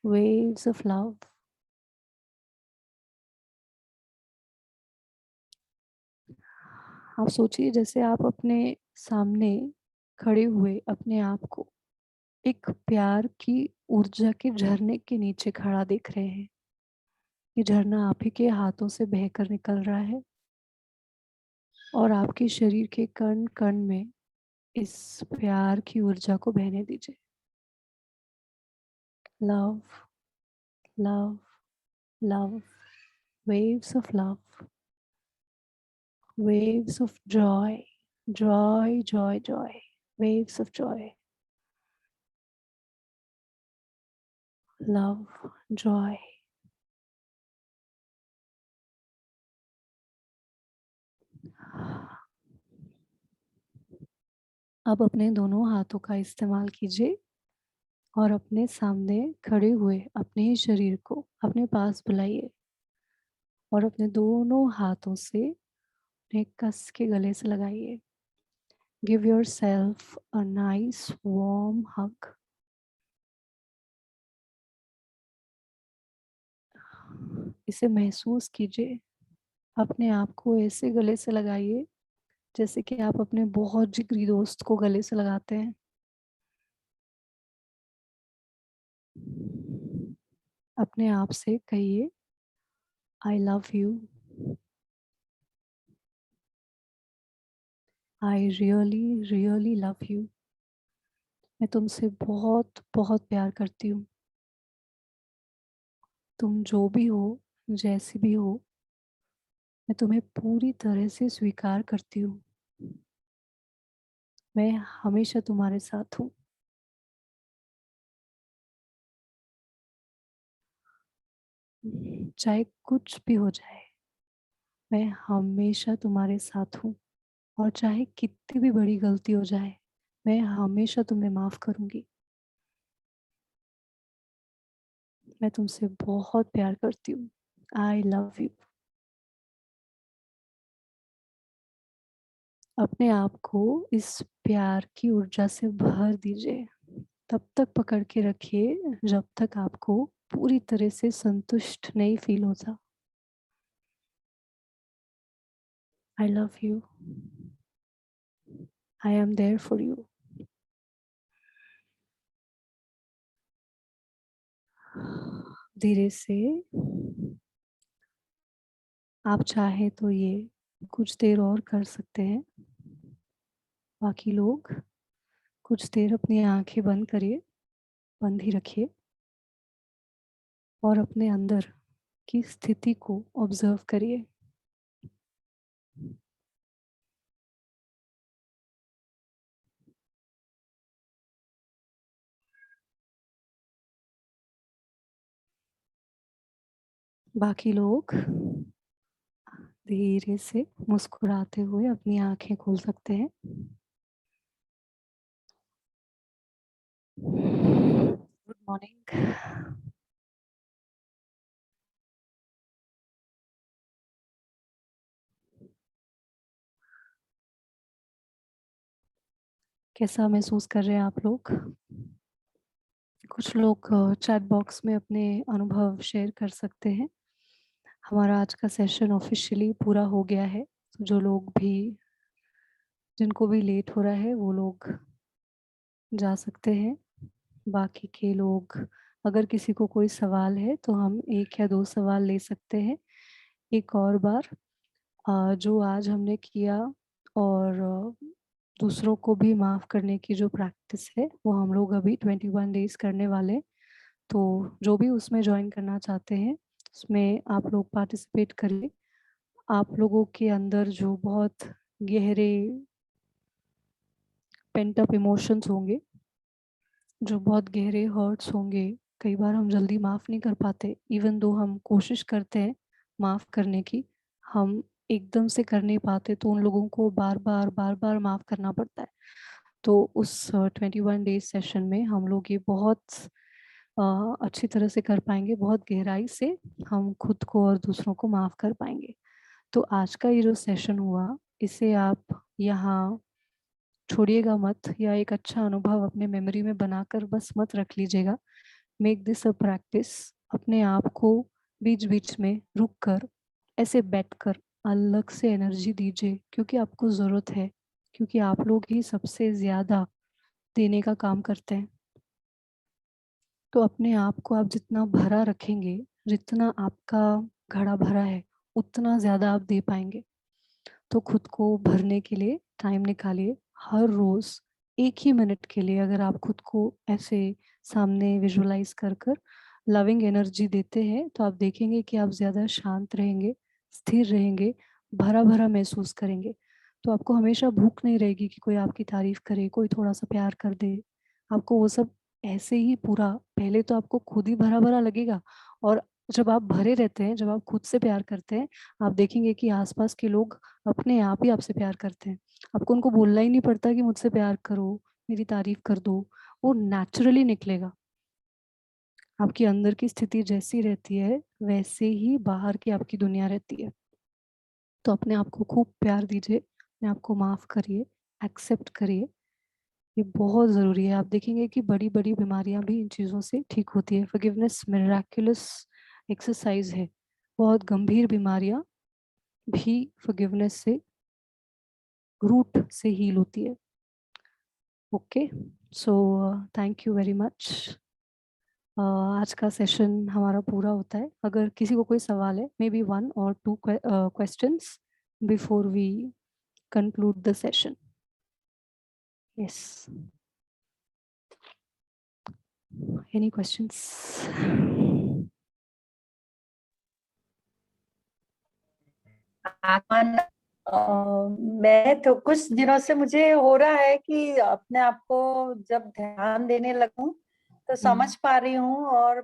waves of love. आप सोचिए जैसे आप अपने सामने खड़े हुए अपने आप को एक प्यार की ऊर्जा के झरने के नीचे खड़ा देख रहे हैं। ये झरना आप ही के हाथों से बहकर निकल रहा है और आपके शरीर के कण कण में इस प्यार की ऊर्जा को बहने दीजिए। Love, love, love, waves of love, waves of joy, joy, joy, joy, waves of joy, love, joy. अब अपने दोनों हाथों का इस्तेमाल कीजिए और अपने सामने खड़े हुए अपने ही शरीर को अपने पास बुलाइए और अपने दोनों हाथों से उन्हें कस के गले से लगाइए। Give yourself a nice warm hug. इसे महसूस कीजिए। अपने आप को ऐसे गले से लगाइए जैसे कि आप अपने बहुत जिगरी दोस्त को गले से लगाते हैं। अपने आप से कहिए, आई love you, I really really love you. मैं तुमसे बहुत बहुत प्यार करती हूँ। तुम जो भी हो, जैसी भी हो, मैं तुम्हें पूरी तरह से स्वीकार करती हूँ। मैं हमेशा तुम्हारे साथ हूँ। चाहे कुछ भी हो जाए, मैं हमेशा तुम्हारे साथ हूँ। और चाहे कितनी भी बड़ी गलती हो जाए, मैं हमेशा तुम्हें माफ करूंगी। मैं तुमसे बहुत प्यार करती हूँ। आई लव यू। अपने आप को इस प्यार की ऊर्जा से भर दीजिए। तब तक पकड़ के रखिए जब तक आपको पूरी तरह से संतुष्ट नहीं फील होता। I love you. I am there for you. धीरे से आप चाहे तो ये कुछ देर और कर सकते हैं। बाकी लोग कुछ देर अपनी आंखें बंद करिए, बंद ही रखिए और अपने अंदर की स्थिति को ऑब्जर्व करिए। बाकी लोग धीरे से मुस्कुराते हुए अपनी आंखें खोल सकते हैं। Good morning. कैसा महसूस कर रहे हैं आप लोग? कुछ लोग चैट बॉक्स में अपने अनुभव शेयर कर सकते हैं। हमारा आज का सेशन ऑफिशियली पूरा हो गया है। तो जो लोग भी, जिनको भी लेट हो रहा है, वो लोग जा सकते हैं। बाकी के लोग, अगर किसी को कोई सवाल है तो हम 1 या 2 सवाल ले सकते हैं एक और बार। जो आज हमने किया और दूसरों को भी माफ़ करने की जो प्रैक्टिस है, वो हम लोग अभी 21 डेज़ करने वाले। तो जो भी उसमें ज्वाइन करना चाहते हैं, उसमें आप लोग पार्टिसिपेट करिए। आप लोगों के अंदर जो बहुत गहरे पेंट अप इमोशंस होंगे, जो बहुत गहरे हर्ट्स होंगे, कई बार हम जल्दी माफ़ नहीं कर पाते। इवन दो हम कोशिश करते हैं माफ़ करने की, हम एकदम से कर नहीं पाते, तो उन लोगों को बार-बार माफ़ करना पड़ता है। तो उस 21 डेज़ सेशन में हम लोग ये बहुत अच्छी तरह से कर पाएँगे, बहुत गहराई से हम खुद को और दूसरों को माफ़ कर पाएँगे। तो आज का ये जो सेशन हुआ, इसे आप यहाँ छोड़िएगा मत, या एक अच्छा अनुभव अपने मेमोरी में बनाकर बस मत रख लीजिएगा। Make this a practice. अपने आप को बीच-बीच में रुक कर, ऐसे बैठकर अलग से एनर्जी दीजिए, क्योंकि आपको ज़रूरत है, क्योंकि आप लोग ही सबसे ज़्यादा देने का काम करते हैं। तो अपने आप को आप जितना भरा रखेंगे, जितना आपका घड़ा भरा है, उतना ज़्यादा आप दे पाएँगे। तो खुद को भरने के लिए टाइम निकालिए। हर रोज़ 1 ही मिनट के लिए अगर आप खुद को ऐसे सामने विजुअलाइज़ कर कर लविंग एनर्जी देते हैं, तो आप देखेंगे कि आप ज़्यादा शांत रहेंगे, स्थिर रहेंगे, भरा-भरा महसूस करेंगे। तो आपको हमेशा भूख नहीं रहेगी कि कोई आपकी तारीफ़ करे, कोई थोड़ा-सा प्यार कर दे। आपको वो सब ऐसे ही पूरा, पहले तो आपको खुद ही भरा-भरा लगेगा, और जब आप भरे रहते हैं, जब आप खुद से प्यार करते हैं, आप देखेंगे कि आस-पास के लोग अपने आप ही आपसे प्यार करते हैं। आपको उनको बोलना ही नहीं पड़ता कि मुझसे प्यार करो, मेरी तारीफ़ कर दो, वो नेचुरली निकलेगा। आपकी अंदर की स्थिति जैसी रहती है, वैसे ही बाहर की आपकी दुनिया रहती है। तो अपने आप को खूब प्यार दीजिए, अपने आप को माफ़ करिए, एक्सेप्ट करिए। ये बहुत ज़रूरी है। आप देखेंगे कि बड़ी-बड़ी बीमारियाँ भी इन चीज़ों से ठीक होती है। फ़ॉरगिवनेस मिरेकुलस एक्सरसाइज़ है। बहुत गंभीर बीमारियाँ भी फ़ॉरगिवनेस से, रूट से हील होती है। Okay, so thank you very much. आज का सेशन हमारा पूरा होता है। अगर किसी को कोई सवाल है, may be 1 or 2 questions before we conclude the session. Yes. Any questions? मैं तो कुछ दिनों से मुझे हो रहा है कि अपने आप को जब ध्यान देने लगूं तो समझ पा रही हूँ, और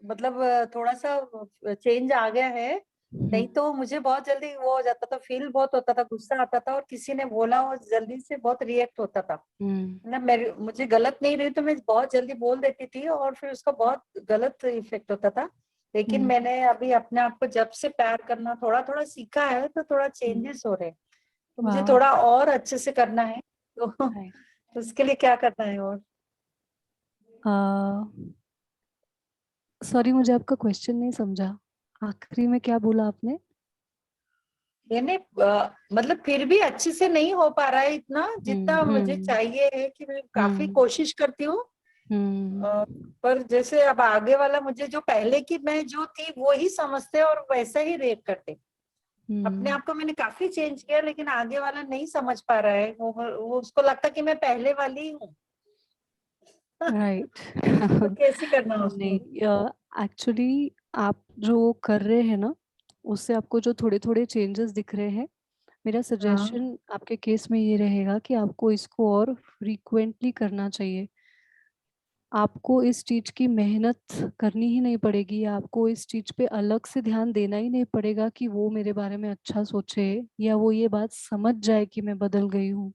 मतलब थोड़ा सा चेंज आ गया है। नहीं तो मुझे बहुत जल्दी वो हो जाता था, फील बहुत होता था, गुस्सा आता था, और किसी ने बोला वो जल्दी से बहुत रिएक्ट होता था। मतलब मेरे मुझे गलत नहीं रही तो मैं बहुत जल्दी बोल देती थी, और फिर उसका बहुत गलत इफेक्ट होता था। लेकिन मैंने अभी अपने आप को जब से प्यार करना थोड़ा थोड़ा सीखा है तो थोड़ा चेंजेस हो रहे हैं। तो मुझे थोड़ा और अच्छे से करना है, तो उसके लिए क्या करना है? और सॉरी, मुझे आपका क्वेश्चन नहीं समझा। आखिरी में क्या बोला आपने? यानी मतलब फिर भी अच्छे से नहीं हो पा रहा है इतना जितना मुझे चाहिए है, कि मैं काफी कोशिश करती हूँ। पर जैसे अब आगे वाला मुझे जो पहले की मैं जो थी वो ही समझते और वैसा ही रिएक्ट करते। अपने आप को मैंने काफी चेंज किया, लेकिन आगे वाला नहीं समझ पा रहा है। वो उसको लगता कि मैं पहले वाली हूँ। राइट। तो कैसे करना उसको? नहीं, एक्चुअली आप जो कर रहे हैं ना, उससे आपको जो थोड़े थोड़े चेंजेस दिख रहे हैं, मेरा सजेशन आपके केस में ये रहेगा कि आपको इसको और फ्रीक्वेंटली करना चाहिए। आपको इस चीज़ की मेहनत करनी ही नहीं पड़ेगी, आपको इस चीज़ पे अलग से ध्यान देना ही नहीं पड़ेगा कि वो मेरे बारे में अच्छा सोचे या वो ये बात समझ जाए कि मैं बदल गई हूँ।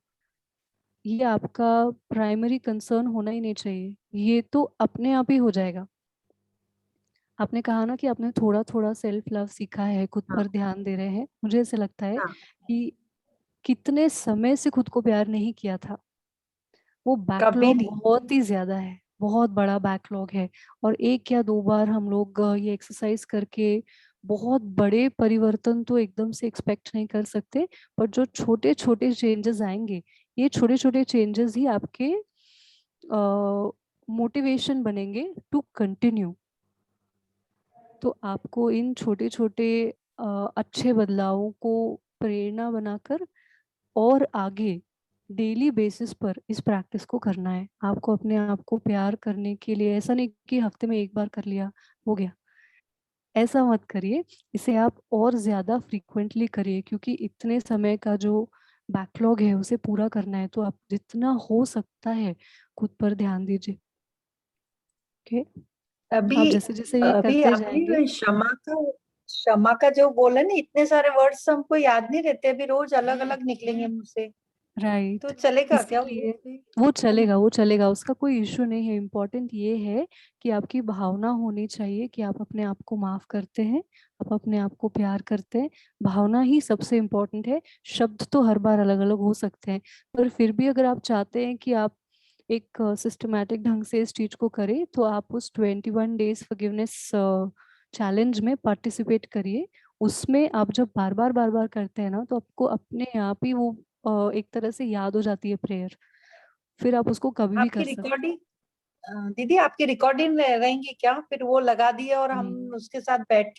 ये आपका प्राइमरी कंसर्न होना ही नहीं चाहिए, ये तो अपने आप ही हो जाएगा। आपने कहा ना कि आपने थोड़ा थोड़ा सेल्फ लव सीखा है, खुद पर ध्यान दे रहे हैं। मुझे ऐसे लगता है कि कितने समय से खुद को प्यार नहीं किया था, वो कभी बैकलॉग नहीं। बहुत ही ज्यादा है, बहुत बड़ा बैकलॉग है। और एक या दो बार हम लोग ये एक्सरसाइज करके बहुत बड़े परिवर्तन तो एकदम से एक्सपेक्ट नहीं कर सकते, पर जो छोटे छोटे चेंजेस आएंगे, ये छोटे छोटे चेंजेस ही आपके मोटिवेशन बनेंगे टू कंटिन्यू। तो आपको इन छोटे छोटे अच्छे बदलावों को प्रेरणा बनाकर और आगे डेली बेसिस पर इस प्रैक्टिस को करना है। आपको अपने आप को प्यार करने के लिए ऐसा नहीं कि हफ्ते में एक बार कर लिया हो गया, ऐसा मत करिए। इसे आप और ज्यादा फ्रीक्वेंटली करिए, क्योंकि इतने समय का जो बैकलॉग है उसे पूरा करना है। तो आप जितना हो सकता है खुद पर ध्यान दीजिए। ओके, आप अभी जैसे जैसे ये अभी करते जाएंगे। आपने क्षमा का जो बोला ना, इतने सारे वर्ड्स हमको याद नहीं रहते, अभी रोज अलग अलग निकलेंगे मुझसे। तो राइट, चलेगा क्या इसीलिए वो चलेगा, वो चलेगा, उसका कोई इश्यू नहीं है। इम्पोर्टेंट ये है कि आपकी भावना होनी चाहिए कि आप अपने आप को माफ करते हैं, आप अपने आप को प्यार करते हैं। भावना ही सबसे इम्पोर्टेंट है। शब्द तो हर बार अलग अलग हो सकते हैं, पर फिर भी अगर आप चाहते हैं कि आप एक सिस्टमैटिक ढंग से इस चीज को करें, तो आप उस 21 डेज फॉरगिवनेस चैलेंज में पार्टिसिपेट करिए। उसमें आप जब बार बार करते हैं ना, तो आपको अपने आप ही वो एक तरह से याद हो जाती है प्रेयर, फिर आप उसको कभी भी आपकी कर सकते रिकॉर्डिंग दीदी, आपकी रिकॉर्डिंग रहेंगी क्या? फिर वो लगा दिए और हम हैं। उसके साथ बैठ के